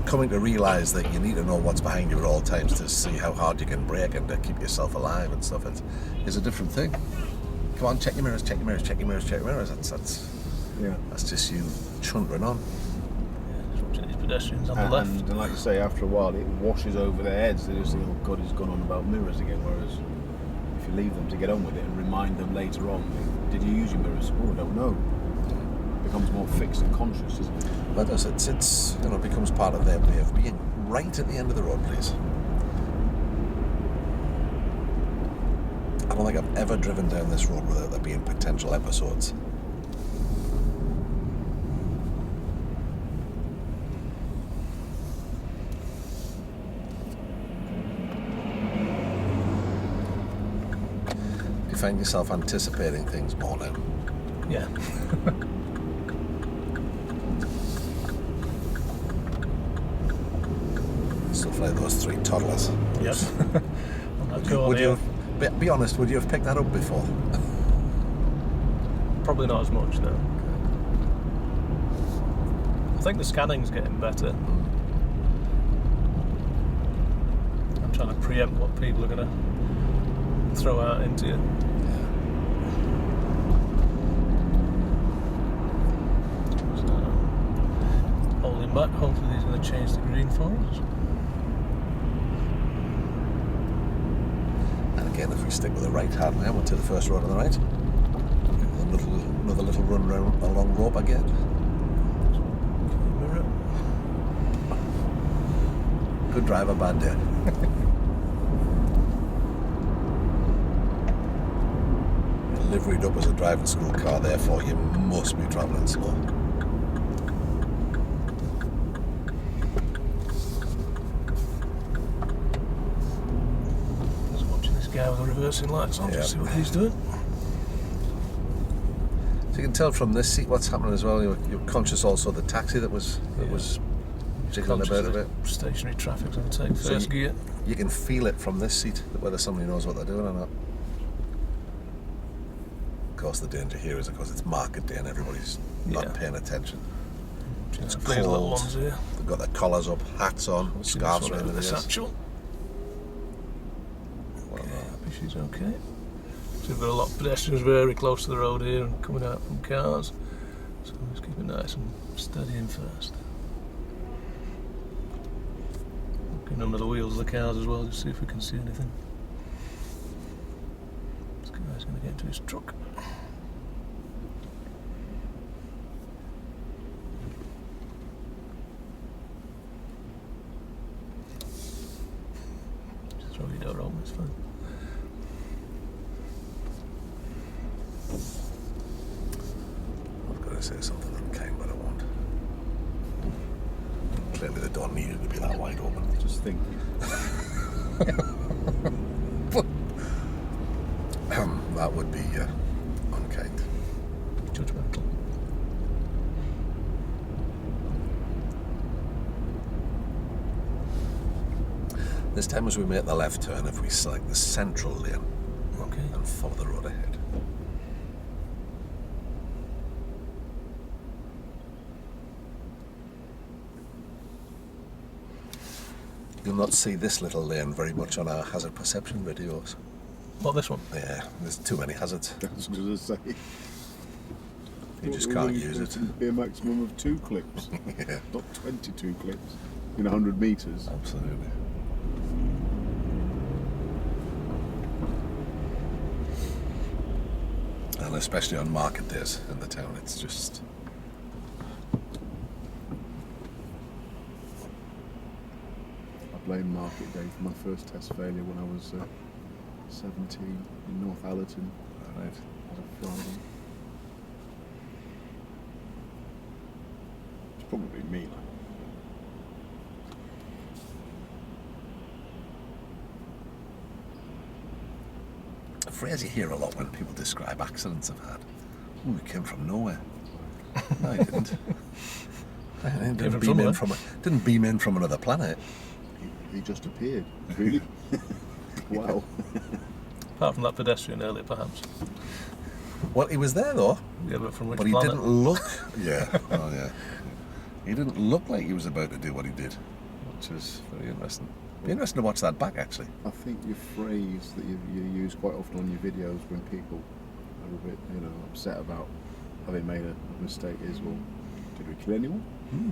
coming to realise that you need to know what's behind you at all times to see how hard you can brake and to keep yourself alive and stuff is a different thing. Come on, check your mirrors, check your mirrors, check your mirrors, check your mirrors. That's just you chuntering on. Just watching these pedestrians on the left. And like you say, after a while, it washes over their heads. They just think, oh God, he's gone on about mirrors again. Whereas if you leave them to get on with it and remind them later on, did you use your mirrors? Oh, I don't know. It becomes more fixed and conscious, doesn't it? But it's becomes part of their way of being. Right at the end of the road, please. I don't think I've ever driven down this road without there being potential episodes. Do you find yourself anticipating things more now? Yeah. Stuff like those three toddlers. Yes. Would you be honest, would you have picked that up before? Probably not as much, no. I think the scanning's getting better. I'm trying to preempt what people are going to throw out into you. So, holding back, hopefully he's going to change the green for us. And again, if we stick with the right hand now, we'll take the first road on the right. Another little run round along rope again. Mirror. Good driver, bad day. You're liveried up as a driving school car, therefore you must be travelling slow. Just watching this guy with the reversing lights on, just see what he's doing. So you can tell from this seat what's happening as well. You're conscious also of the taxi that was jiggling about a bit. Stationary traffic's going to take first gear. You can feel it from this seat, whether somebody knows what they're doing or not. Of course, the danger here is, of course, it's market day and everybody's not paying attention. It's These little cold. ones here. They've got their collars up, hats on, scarves around their the ears. satchel. Okay, happy she's okay. So we've got a lot of pedestrians very close to the road here and coming out from cars. So let's keep it nice and steady in first. Looking under the wheels of the cars as well, just see if we can see anything. This guy's going to get into his truck. Just throw your door open, it's fine. I've got to say something unkind, but I won't. Clearly the door needed to be that wide open. Just think. That would be unkind. Judgmental. This time as we make the left turn, if we select the central lane Okay. and follow the road ahead. You'll not see this little lane very much on our hazard perception videos. What, this one? Yeah, there's too many hazards. I was going to say. You just can't use it. Be a maximum of 2 clips, Yeah, not 22 clips in 100 metres. absolutely. And especially on market days in the town, it's just... I blame Market Day for my first test failure when I was 17 in North Allerton. Right. It was a Friday. It's probably me. A phrase you hear a lot when people describe accidents they've had. Oh, we came from nowhere. No, I didn't. I didn't beam in from another planet. He just appeared. Really? Wow. Apart from that pedestrian earlier, perhaps. Well, he was there though, Yeah, but from which but he planet? didn't look. Yeah, oh yeah. He didn't look like he was about to do what he did, which is very interesting. Be interesting to watch that back, actually. I think your phrase that you use quite often on your videos when people are a bit, upset about having made a mistake is, well, did we kill anyone? On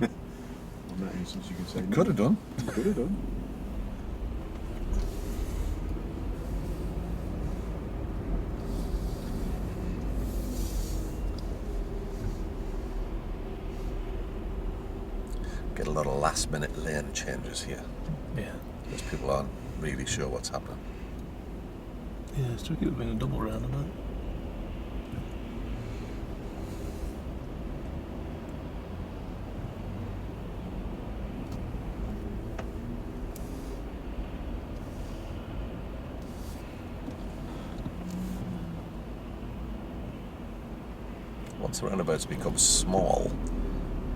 that instance, you can say, no. Could have done. Could have done. Get a lot of last-minute lane changes here, Yeah. because people aren't really sure what's happening. Yeah, it's tricky with being a double roundabout. Once the roundabouts become small,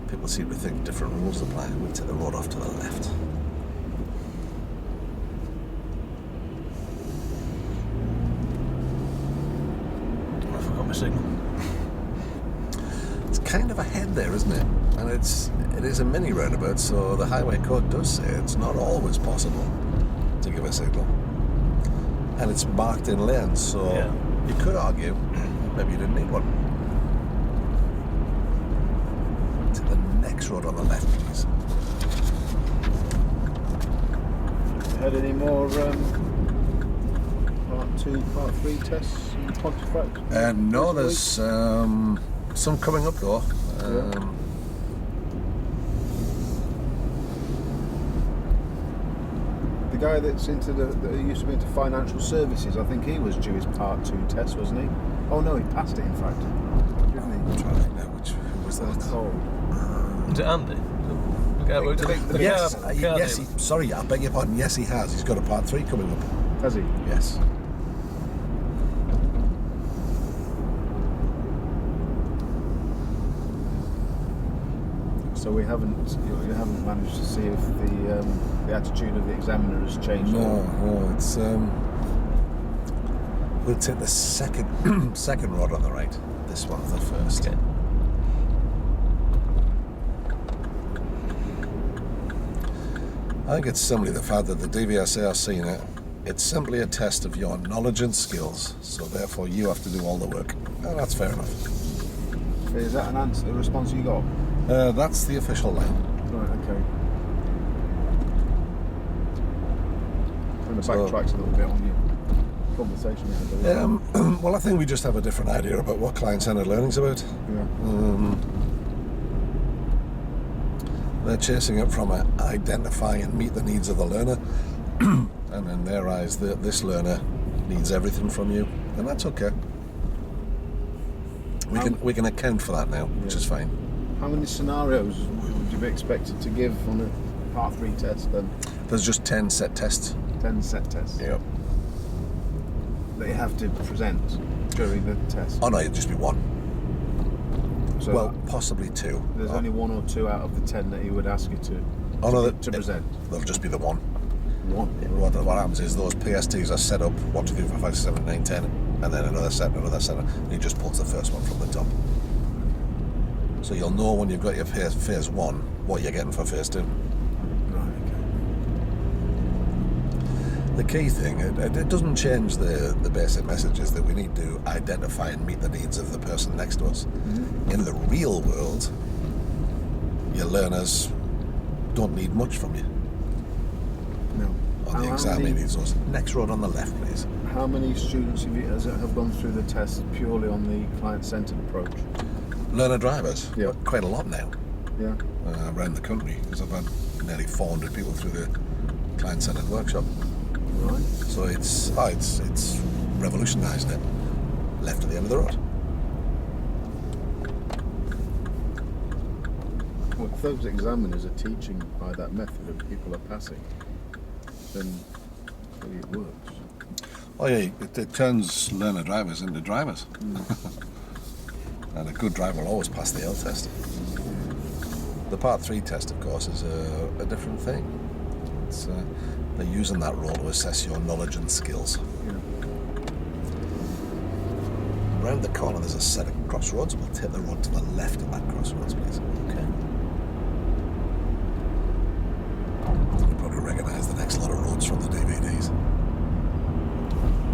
people seem to think different rules apply. We take the road off to the left. I forgot my signal. It's kind of ahead there, isn't it? And it is a mini roundabout, so the highway code does say it's not always possible to give a signal. and it's marked in lanes, so Yeah. you could argue maybe you didn't need one. To the next road on the left, please. Had any more part 2, part 3 tests in Pontefract? No, this there's some coming up though. The guy that used to be into financial services, I think he was due his part 2 test, wasn't he? Oh no, he passed it in fact, didn't I'm he? trying to think now who was that? Cold. Is it Andy? The guy who worked at the Yes, car yes. dealer? Sorry, I beg your pardon. Yes, he has. He's got a part 3 coming up. Has he? Yes. So you haven't managed to see if the attitude of the examiner has changed. No, it's we'll take the second rod on the right. This one's the first. Okay. I think it's simply the fact that the DVSA are seeing it. It's simply a test of your knowledge and skills, so therefore you have to do all the work. And that's fair enough. Is that a response you got? That's the official line. Right, okay. Kind of So- backtracks a little bit on your conversation. Well, I think we just have a different idea about what client-centered learning's about. Yeah. They're chasing it from identify and meet the needs of the learner, and in their eyes, this learner needs everything from you, and that's okay. We can account for that now, which is fine. How many scenarios would you be expected to give on a part 3 test then? There's just 10 set tests. 10 set tests Yep. that you have to present during the test. Oh no, it'd just be one. So Well, possibly 2. there's only 1 or 2 out of the 10 that he would ask you to present. There'll just be the one. One. What happens is those PSTs are set up 1, 2, 3, 4, 5, 6, 7, 8, 9, 10, and then another set, and he just pulls the first one from the top. So you'll know when you've got your phase 1 what you're getting for phase 2. Right, okay. The key thing, it doesn't change the basic message, is that we need to identify and meet the needs of the person next to us. Mm-hmm. In the real world, your learners don't need much from you. No. On the exam, he needs us. Next road on the left, please. How many students have gone through the test purely on the client-centered approach? Learner drivers, Yeah. quite a lot now Yeah. around the country, because I've had nearly 400 people through the client-centered workshop. Right. So it's revolutionising it. Left at the end of the road. Well, if those examiners are teaching by that method and people are passing, then clearly it works. Oh yeah, it turns learner drivers into drivers. And a good driver will always pass the L test. The part 3 test, of course, is a different thing. It's, they're using that role to assess your knowledge and skills. Yeah. Around the corner there's a set of crossroads. We'll take the road to the left of that crossroads, please. Okay. You'll probably recognise the next lot of roads from the DVDs.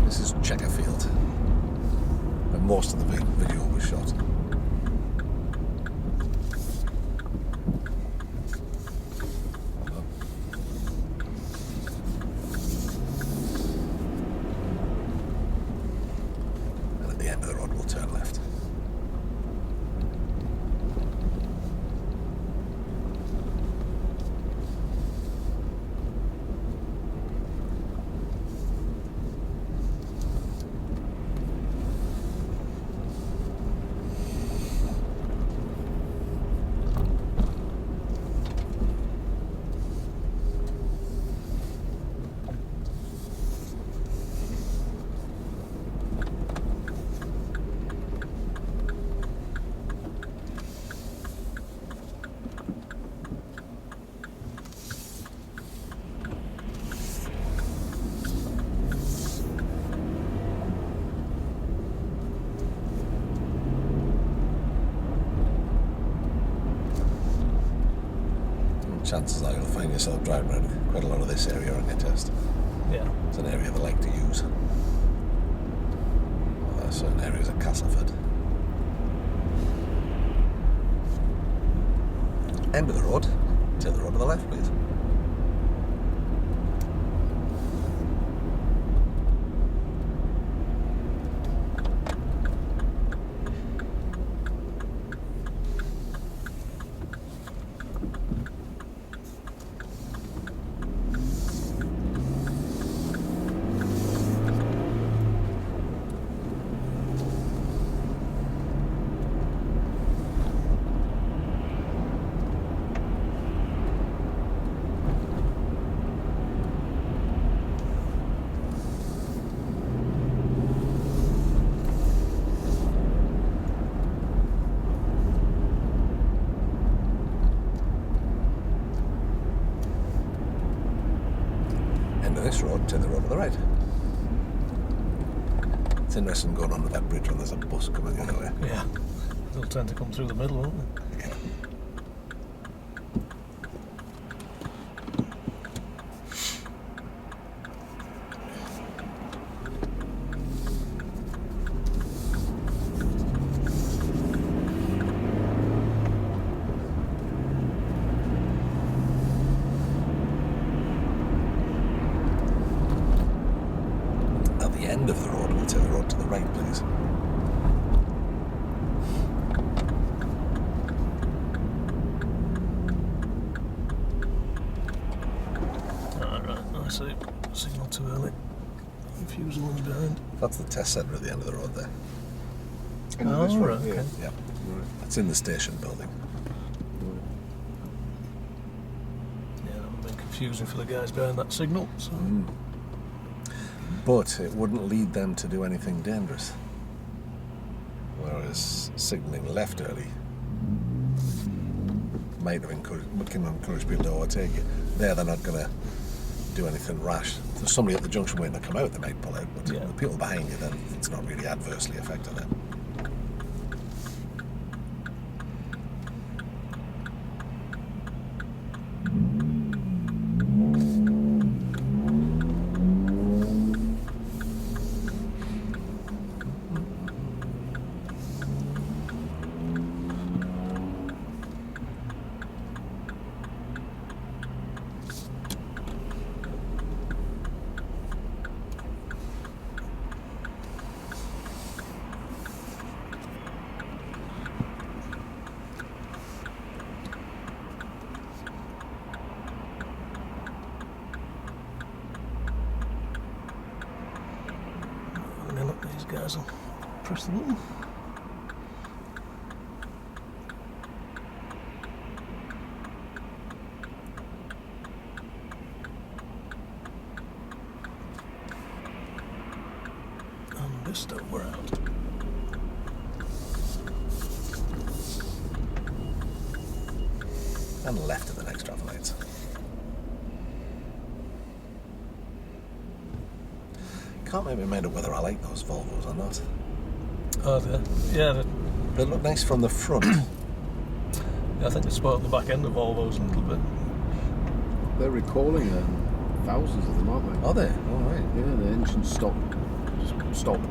This is Checkerfield. And most of the video was shot. And at the end of the road, we'll turn left. Chances are you'll find yourself driving around quite a lot of this area on your test. Yeah. It's an area they like to use. Certain areas of Castleford. End of the road. Take the road to the left, please. This road, take the road to the right. It's interesting going under that bridge when there's a bus coming the other way. Yeah. They'll tend to come through the middle, won't they? Yeah. End of the road, we'll take the road to the right, please. Right, I see. Signal too early. Confuse the ones behind. That's the test centre at the end of the road there. Oh, this right, here. okay. Yeah. Right. That's in the station building. Yeah, that would have been confusing for the guys behind that signal. So. But it wouldn't lead them to do anything dangerous. Whereas signalling left early might have encouraged people to overtake you. They're not going to do anything rash. If there's somebody at the junction waiting to come out, they might pull out. But Yeah. the people behind you, then it's not really adversely affecting them. These guys will press the button. And this time we're out. And left at the next traffic lights. Can't make my mind up whether I like those Volvos or not. Oh, yeah, They look nice from the front. I think they spoiled the back end of Volvos a little bit. They're recalling thousands of them, aren't they? Are they? All right. Yeah, the engines stop. Just stop. Oh.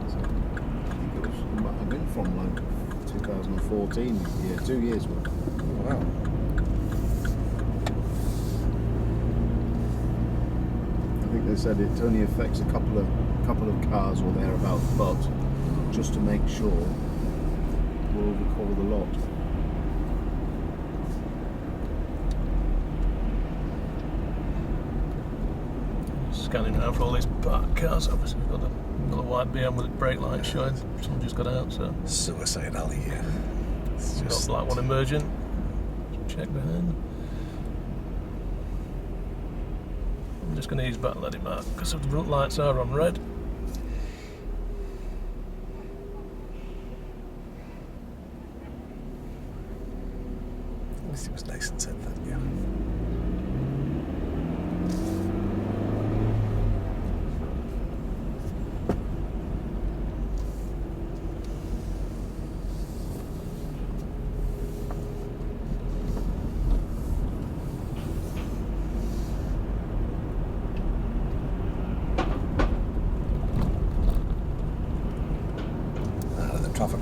So, I think it was, I've been from like 2014, 2 years worth. Oh, wow. I think they said it only affects a couple of cars or thereabouts, but just to make sure, we'll recall the lot. Scanning around for all these parked cars. Obviously, we've got a white BM with its brake light showing. Someone just got out, so. Suicide alley here. It's Got just a black one emerging. Check behind. I'm just going to ease back and let him out because the front lights are on red. At least it was nice and said, thank you.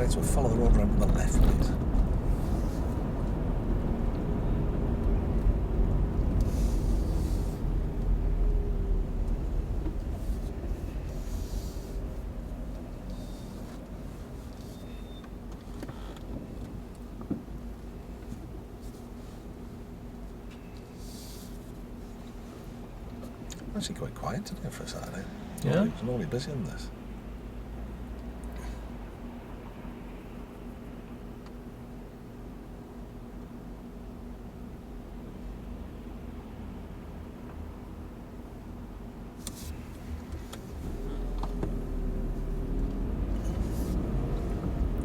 Right, so follow the road around to the left, please. Actually quite quiet today for a Saturday. Yeah. It's normally busy on this.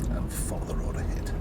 And follow the road ahead.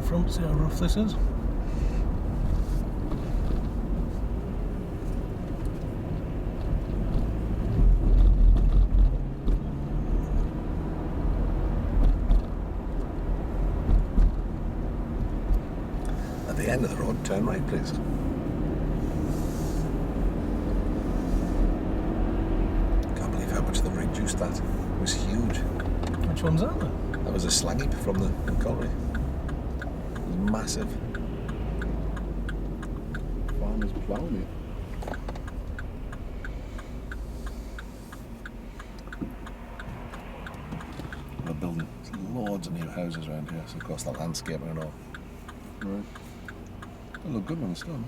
Front, see how rough this is. At the end of the road, turn right, please. Can't believe how much they've reduced that. It was huge. Which one's that then? That was a slag heap from the colliery. It was massive. Farmers ploughing it. We're building loads of new houses around here, so of course the landscaping and all. Right. They look good when it's done.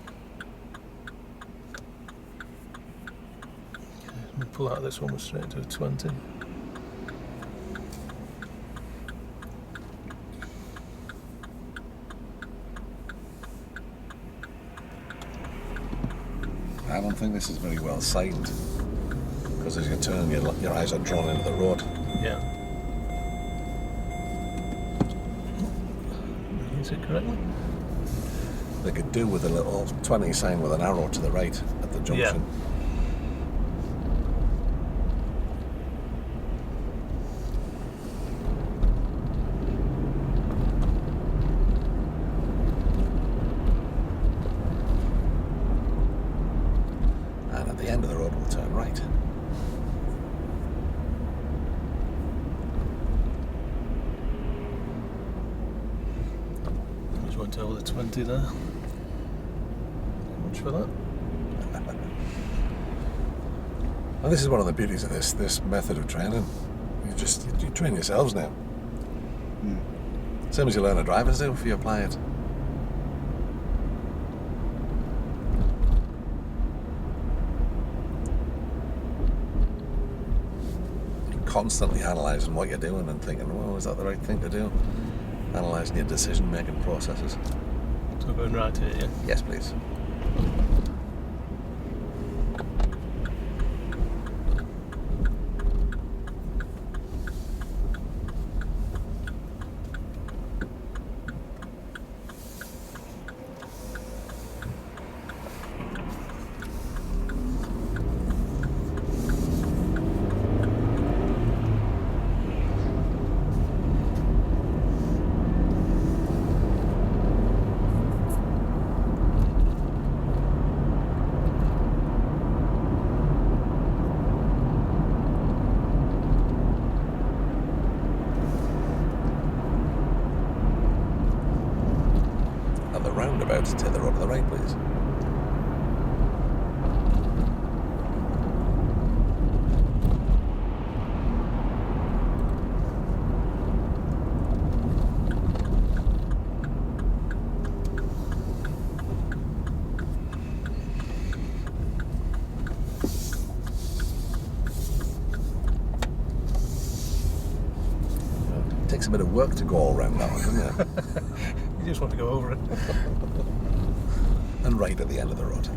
We pull out this one, we're straight to a 20. I don't think this is very well signed, because as you turn, your eyes are drawn into the road. Yeah. Is it correctly? They could do with a little 20 sign with an arrow to the right at the junction. And at the end of the road, we'll turn right. Just went over the 20 there. Much for that. And this is one of the beauties of this method of training. You train yourselves now. Same as you learn a driver's do if you apply it. You're constantly analysing what you're doing and thinking, well, is that the right thing to do? Analysing your decision-making processes. So going right here, yeah? Yes, please. At the roundabout, take the road to the right, please. Takes a bit of work to go all around that one, doesn't it? You just want to go over it. And right at the end of the road.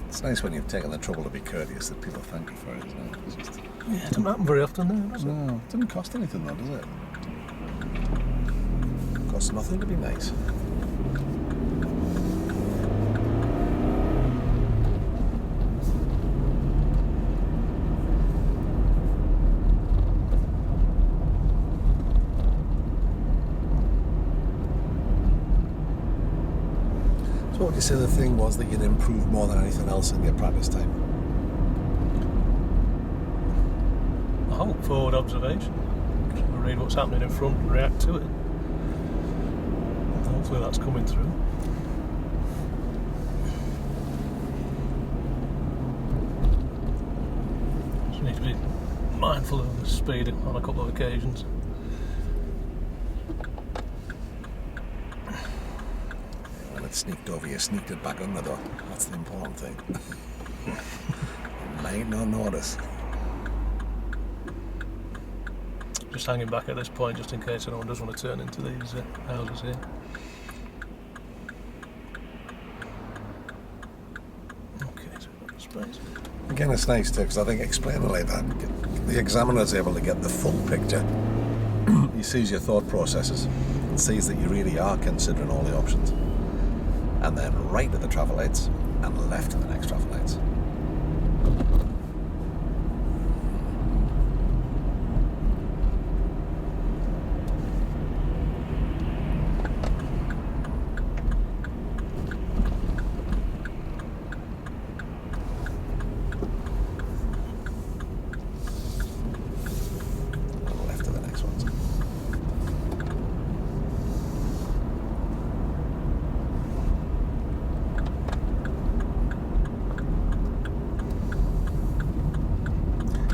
It's nice when you've taken the trouble to be courteous that people thank you for it, isn't it? It's just... Yeah, it doesn't happen very often now, does it? No, it doesn't cost anything though, does it? It costs nothing to be nice. So what would you say the thing was that you'd improve more than anything else in your practice time? I hope forward observation. Read what's happening in front and react to it. Hopefully that's coming through. Just need to be mindful of the speed on a couple of occasions. When it sneaked over, you sneaked it back under though. That's the important thing. You might not notice. Just hanging back at this point just in case anyone does want to turn into these houses here. Okay, so we've got the space. Again, it's nice too, because I think explaining like that, the examiner's able to get the full picture. He sees your thought processes and sees that you really are considering all the options. And then right at the traffic lights and left at the next traffic lights.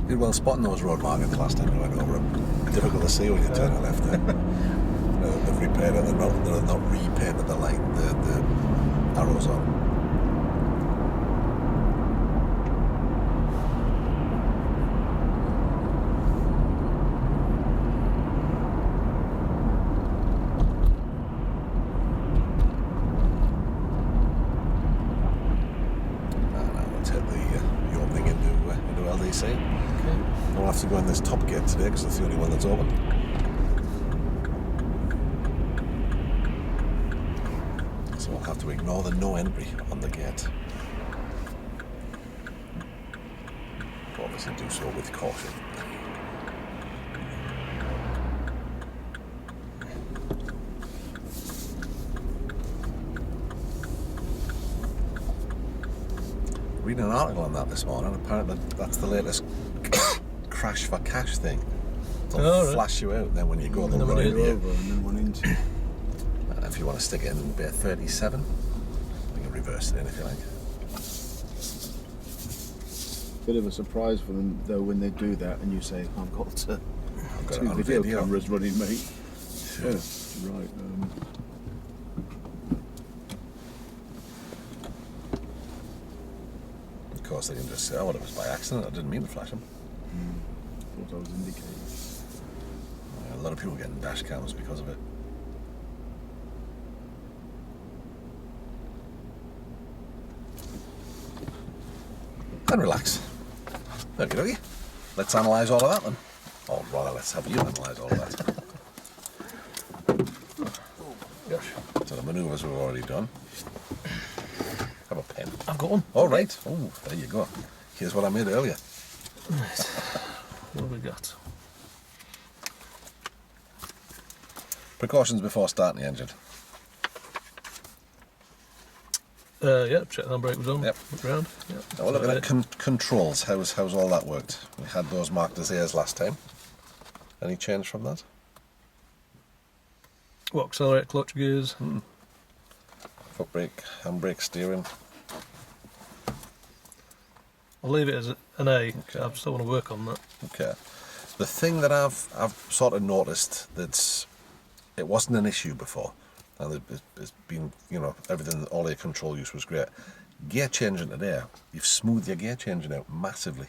Did well spotting those road markings last time we went over them. Difficult to see when you turn left there. They've repaired it, they're not repainted the light, the arrows on. Now let's hit the opening into LDC. We'll have to go in this top gate today because it's the only one that's open. So we'll have to ignore the no entry on the gate. But obviously do so with caution. Reading an article on that this morning, apparently that's the latest crash for cash thing. They'll flash you out, then when you go, they'll run into you. Over and then one into. And if you want to stick it in bit 37, you can reverse it in if you like. Bit of a surprise for them though when they do that and you say, I've got I've got it two on video video. cameras running, mate. Yeah, right. course, they can just say, oh, well, it was by accident. I didn't mean to flash them. Thought I was indicating. A lot of people getting dash cams because of it. And relax. Okie dokie. Let's analyse all of that then. Or rather, let's have you analyse all of that. Gosh. So the manoeuvres we've already done. Have a pen. I've got one. All right. Oh, there you go. Here's what I made earlier. Right. What have we got? Precautions before starting the engine. Yeah, check the handbrake was on. Yep. Look round. Yep. Now we're looking at controls. How's all that worked? We had those marked as A's last time. Any change from that? What, accelerate, clutch, gears? Foot brake, handbrake, steering. I'll leave it as an A. Okay. I still want to work on that. Okay. The thing that I've sort of noticed that's it wasn't an issue before, and it's been, you know, everything, all your control use was great. Gear changing today, you've smoothed your gear changing out massively.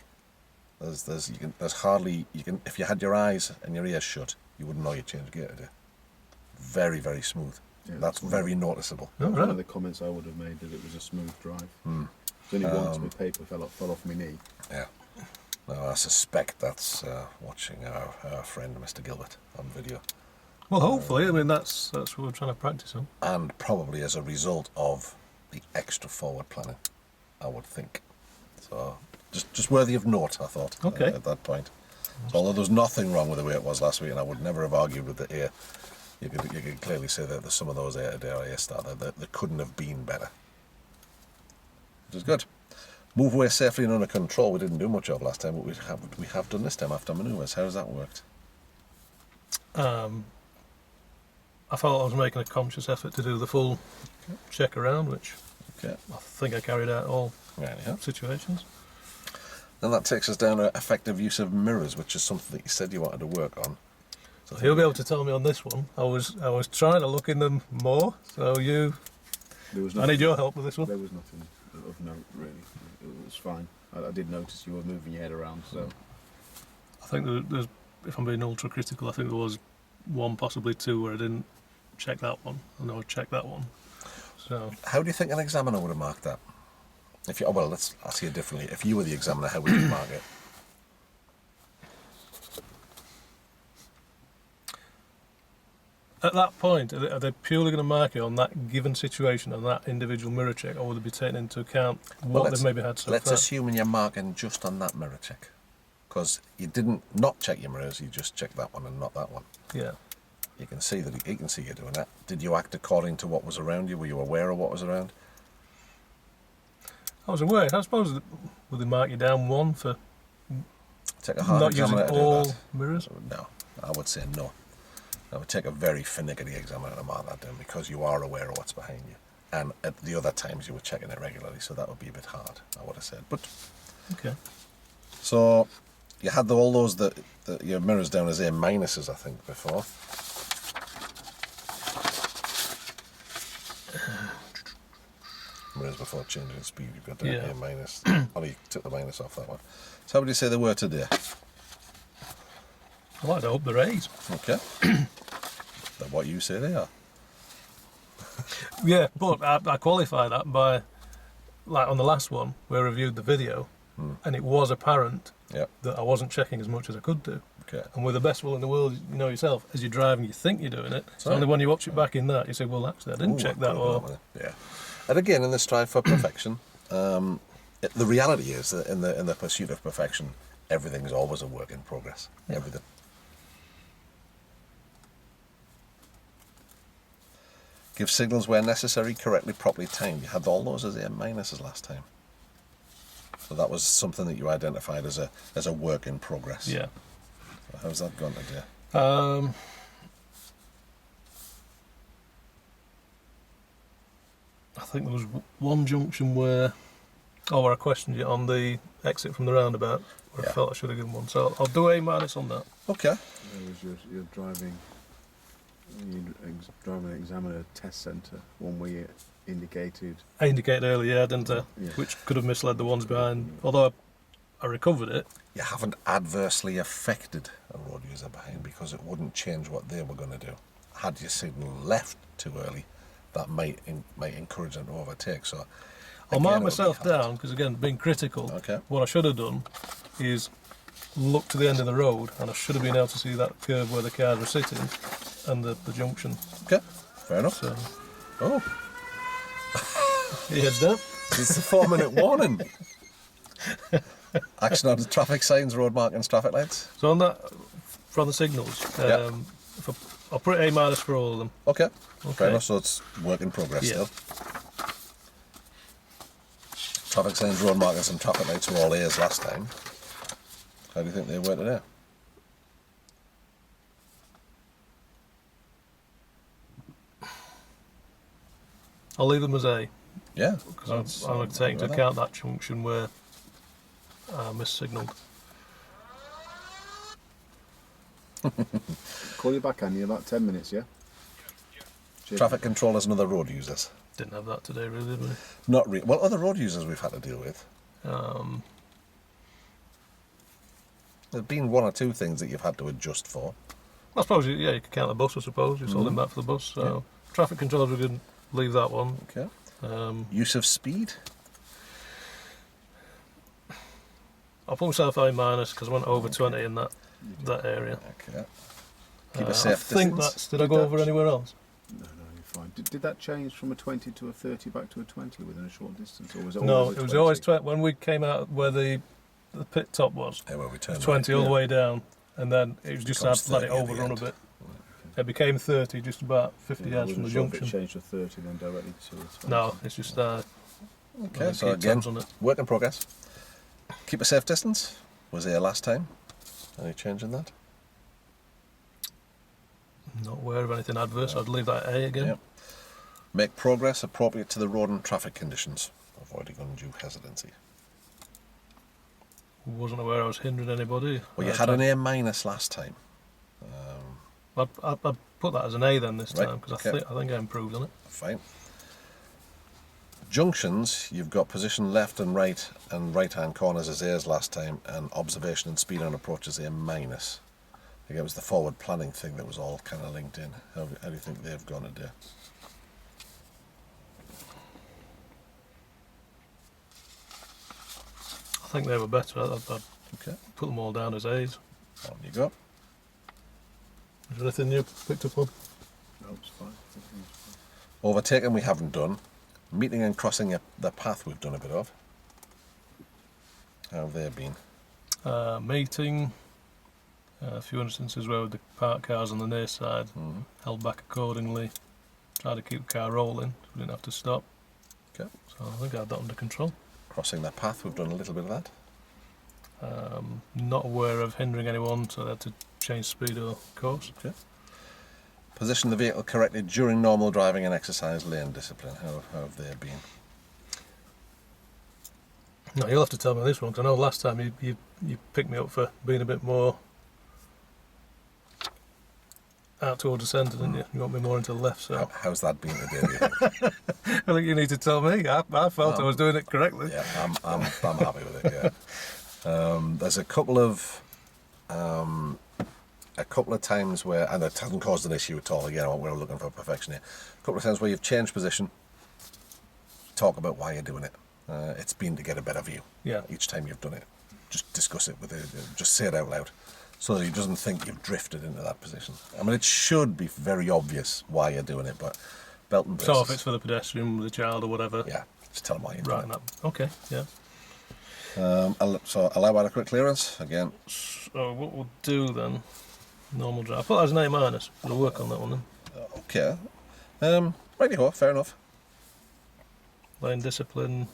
There's hardly, if you had your eyes and your ears shut, you wouldn't know you changed gear today. Very, very smooth. Yeah, that's very noticeable. That was right. one of the comments I would have made, that it was a smooth drive. There's only once my paper fell off my knee. Yeah. Now I suspect that's watching our friend Mr. Gilbert on video. Well, hopefully. I mean, that's what we're trying to practice on. And probably as a result of the extra forward planning, I would think. So just worthy of note, I thought. Okay. At that point. So although there was nothing wrong with the way it was last week, and I would never have argued with the A, you could clearly say that there's some of those A today or A star that couldn't have been better. Which is good. Move away safely and under control. We didn't do much of last time, but we have done this time after manoeuvres. How has that worked? I felt I was making a conscious effort to do the full check around, which Okay. I think I carried out all Right, yeah. situations. Then that takes us down to effective use of mirrors, which is something that you said you wanted to work on. So You'll be able to tell me on this one. I was trying to look in them more, so There was I need your help with this one. There was nothing of note, really. It was fine. I did notice you were moving your head around, so... I think there's, if I'm being ultra critical, I think there was one, possibly two, where I didn't check that one. I know I checked that one. So How do you think an examiner would have marked that? If you, oh, well, let's ask you differently. If you were the examiner, how would you mark it? at that point, are they purely going to mark it on that given situation and that individual mirror check, or would they be taking into account what they've maybe had so let's far? assume you're marking just on that mirror check, because you didn't not check your mirrors, you just checked that one and not that one. Yeah. You can see that he can see you doing that. Did you act according to what was around you? Were you aware of what was around? I was aware. I suppose, would they mark you down one for Take a hard not using examiner to do all that. mirrors? No, I would say no. I would take a very finicky examiner to mark that down, because you are aware of what's behind you. And at the other times you were checking it regularly, so that would be a bit hard, I would have said. But Okay. so you had all those that your mirrors down as A minuses, I think, before. Mirrors before changing speed, you've got down Yeah. A minus. Oh, you took the minus off that one. So how would you say they were today? Well, I'd hope they're A's. Okay. Then what you say they are. Yeah, but I qualify that by, like on the last one, where I reviewed the video, and it was apparent Yeah. that I wasn't checking as much as I could do. Okay. And with the best will in the world, you know yourself, as you're driving, you think you're doing it. It's Right. only when you watch it back in that, you say, well, actually, I didn't check that. Or Yeah. And again, in the strive for perfection, the reality is that in the pursuit of perfection, everything's always a work in progress. Yeah. Everything. Give signals where necessary, correctly, properly timed. You had all those as A minuses last time. So that was something that you identified as a work in progress. yeah. So how's that gone today? I think there was one junction where I questioned you on the exit from the roundabout, where Yeah. I felt I should have given one. So I'll do A minus on that. Okay. You're driving an examiner test centre, one where you're indicated. I indicated earlier, didn't I? Yeah. Which could have misled the ones behind. Although I recovered it. You haven't adversely affected a road user behind because it wouldn't change what they were going to do. Had you signalled left too early, that might encourage them to overtake. So I'll again, mark it'll be myself hard. down because, again, being critical, Okay. what I should have done is look to the end of the road, and I should have been able to see that curve where the cars were sitting and the junction. Okay, fair enough. So, Oh, your head's down. it's a 4-minute warning. Action on traffic signs, road markings, traffic lights. So on that, from the signals, Yeah. I'll put A- for all of them. Okay, Okay. fair enough. So it's work in progress Yeah. still. Traffic signs, road markings, and traffic lights were all A's last time. How do you think they were today? I'll leave them as A, Yeah, because I'm going to take into account that junction where I missignalled. Call you back, Andy, in about 10 minutes, yeah? Cheers. traffic controllers and other road users. Didn't have that today, really, did we? Not really. Well, other road users we've had to deal with. There's been one or two things that you've had to adjust for. I suppose, yeah, you could count the bus, I suppose. You've sold him back for the bus. So traffic controllers, we can leave that one. Okay. Um, Use of speed. I'll put myself A- because I went over 20 in that area. Okay. Keep a safe I think distance. that's... Did I go over anywhere else? No, you're fine. Did that change from a 20 to a 30 back to a 20 within a short distance? Or was it No, always it was 20? always 20. When we came out where the pit top was, Yeah, where we it turn was 20 all the Yeah. way down, and then it was just had Becomes to let it 30 at the overrun a end. bit. It became 30 just about 50 Yeah, I yards from the wasn't sure if junction. it changed to 30 then directly to 20. No, it's just Okay, so keep again, tabs on it. work in progress. Keep a safe distance. Was there last time? Any change in that? Not aware of anything adverse. I'd leave that A again. Yep. Make progress appropriate to the road and traffic conditions, avoiding undue hesitancy. Wasn't aware I was hindering anybody. Well, you had an A- last time. I'd put that as an A then this Right, time because okay. I think I improved on it. Fine. Junctions, you've got position left and right-hand corners as A's last time, and observation and speed on approach as A-. Again, it was the forward planning thing that was all kind of linked in. How do you think they've gone today? I think they were better. I'd Okay, put them all down as A's. on you go. Is there anything you picked up on? No, it's fine. Everything's fine. Overtaking we haven't done. Meeting and crossing the path we've done a bit of. How have they been? Meeting. A few instances where the parked cars on the near side Mhm. held back accordingly. Tried to keep the car rolling, so we didn't have to stop. Okay. So I think I had that under control. Crossing the path, we've done a little bit of that. Not aware of hindering anyone, so they had to change speed or course. Position the vehicle correctly during normal driving and exercise lane discipline. How have they been? No, you'll have to tell me this one, because I know last time you picked me up for being a bit more out towards the centre, didn't you? You want me more into the left, so How's that been today, do you think? I think you need to tell me. I felt I was doing it correctly. Yeah, I'm happy with it. Yeah. There's a couple of times where, and it hasn't caused an issue at all. Again, we're looking for perfection here. A couple of times where you've changed position. Talk about why you're doing it. It's been to get a better view. Yeah. Each time you've done it, just discuss it with it. Just say it out loud, so that he doesn't think you've drifted into that position. I mean, it should be very obvious why you're doing it, but belt and braces. So if it's for the pedestrian, the child, or whatever. Yeah, just tell them why you're Right. doing it. Okay. Yeah. So allow adequate clearance again. So what we'll do then? Normal drive. I put that as an A-. We'll work on that one then. Okay. Righty-ho, fair enough. Lane discipline.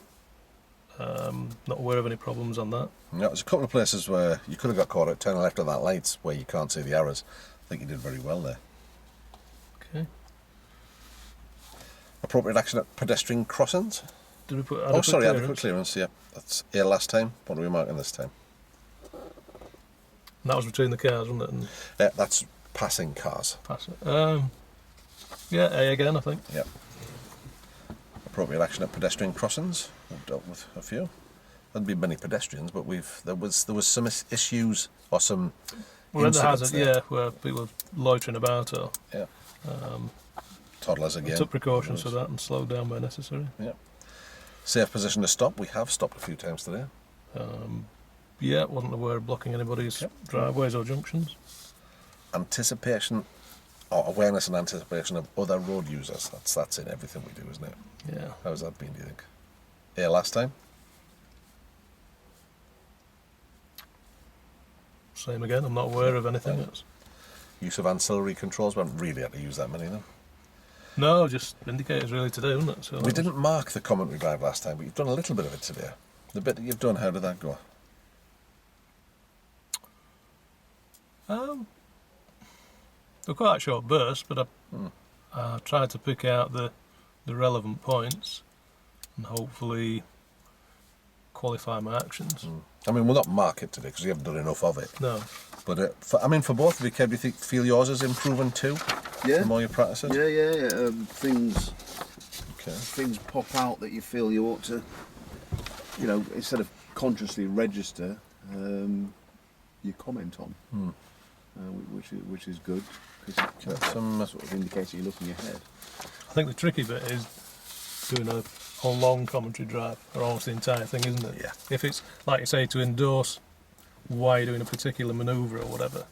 Not aware of any problems on that. Yeah, there's a couple of places where you could have got caught out turning left at that lights where you can't see the arrows. I think you did very well there. Okay. Appropriate action at pedestrian crossings. Did we put Oh, sorry, clearance? adequate clearance. Yeah, that's A last time. What are we marking this time? And that was between the cars, wasn't it? And Yeah, that's passing cars. pass it. Yeah, A again, I think. Yeah. Appropriate action at pedestrian crossings. We've dealt with a few. There'd be many pedestrians, but there was some issues or some We're at the incidents hazard, there. yeah, where people were loitering about or Yeah. Toddlers again. took precautions for that and slowed down where necessary. Yeah. Safe position to stop. We have stopped a few times today. Yeah, wasn't aware of blocking anybody's driveways or junctions. Anticipation or awareness and anticipation of other road users. That's in everything we do, isn't it? Yeah. How's that been, do you think? Here last time? Same again, I'm not aware of anything else. Use of ancillary controls. We haven't really had to use that many of them. No, just indicators really today, isn't it? So We didn't mark the commentary drive last time, but you've done a little bit of it today. The bit that you've done, how did that go? They're quite short bursts, but I tried to pick out the relevant points and hopefully qualify my actions. I mean, we'll not mark it today because we haven't done enough of it. No. But for both of you, Kev, do you feel yours is improving too? Yeah. The more you practice it? Yeah. Things Okay. things pop out that you feel you ought to, instead of consciously register, you comment on, which is good because it sort of indicates that you're looking ahead. I think the tricky bit is doing a long commentary drive, or almost the entire thing, isn't it? Yeah. If it's, like you say, to endorse why you're doing a particular manoeuvre or whatever,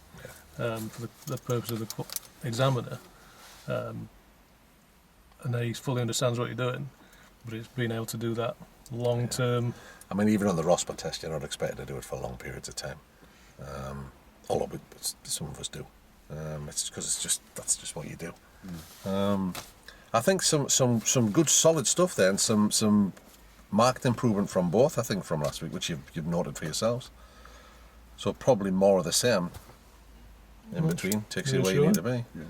for the purpose of the examiner, and then he fully understands what you're doing, but it's being able to do that long term. I mean, even on the Rosper test, you're not expected to do it for long periods of time. Although some of us do. It's because that's just what you do. I think some good solid stuff there, and some marked improvement from both. I think from last week, which you've noted for yourselves. So probably more of the same in between takes you where you need to be. Yeah.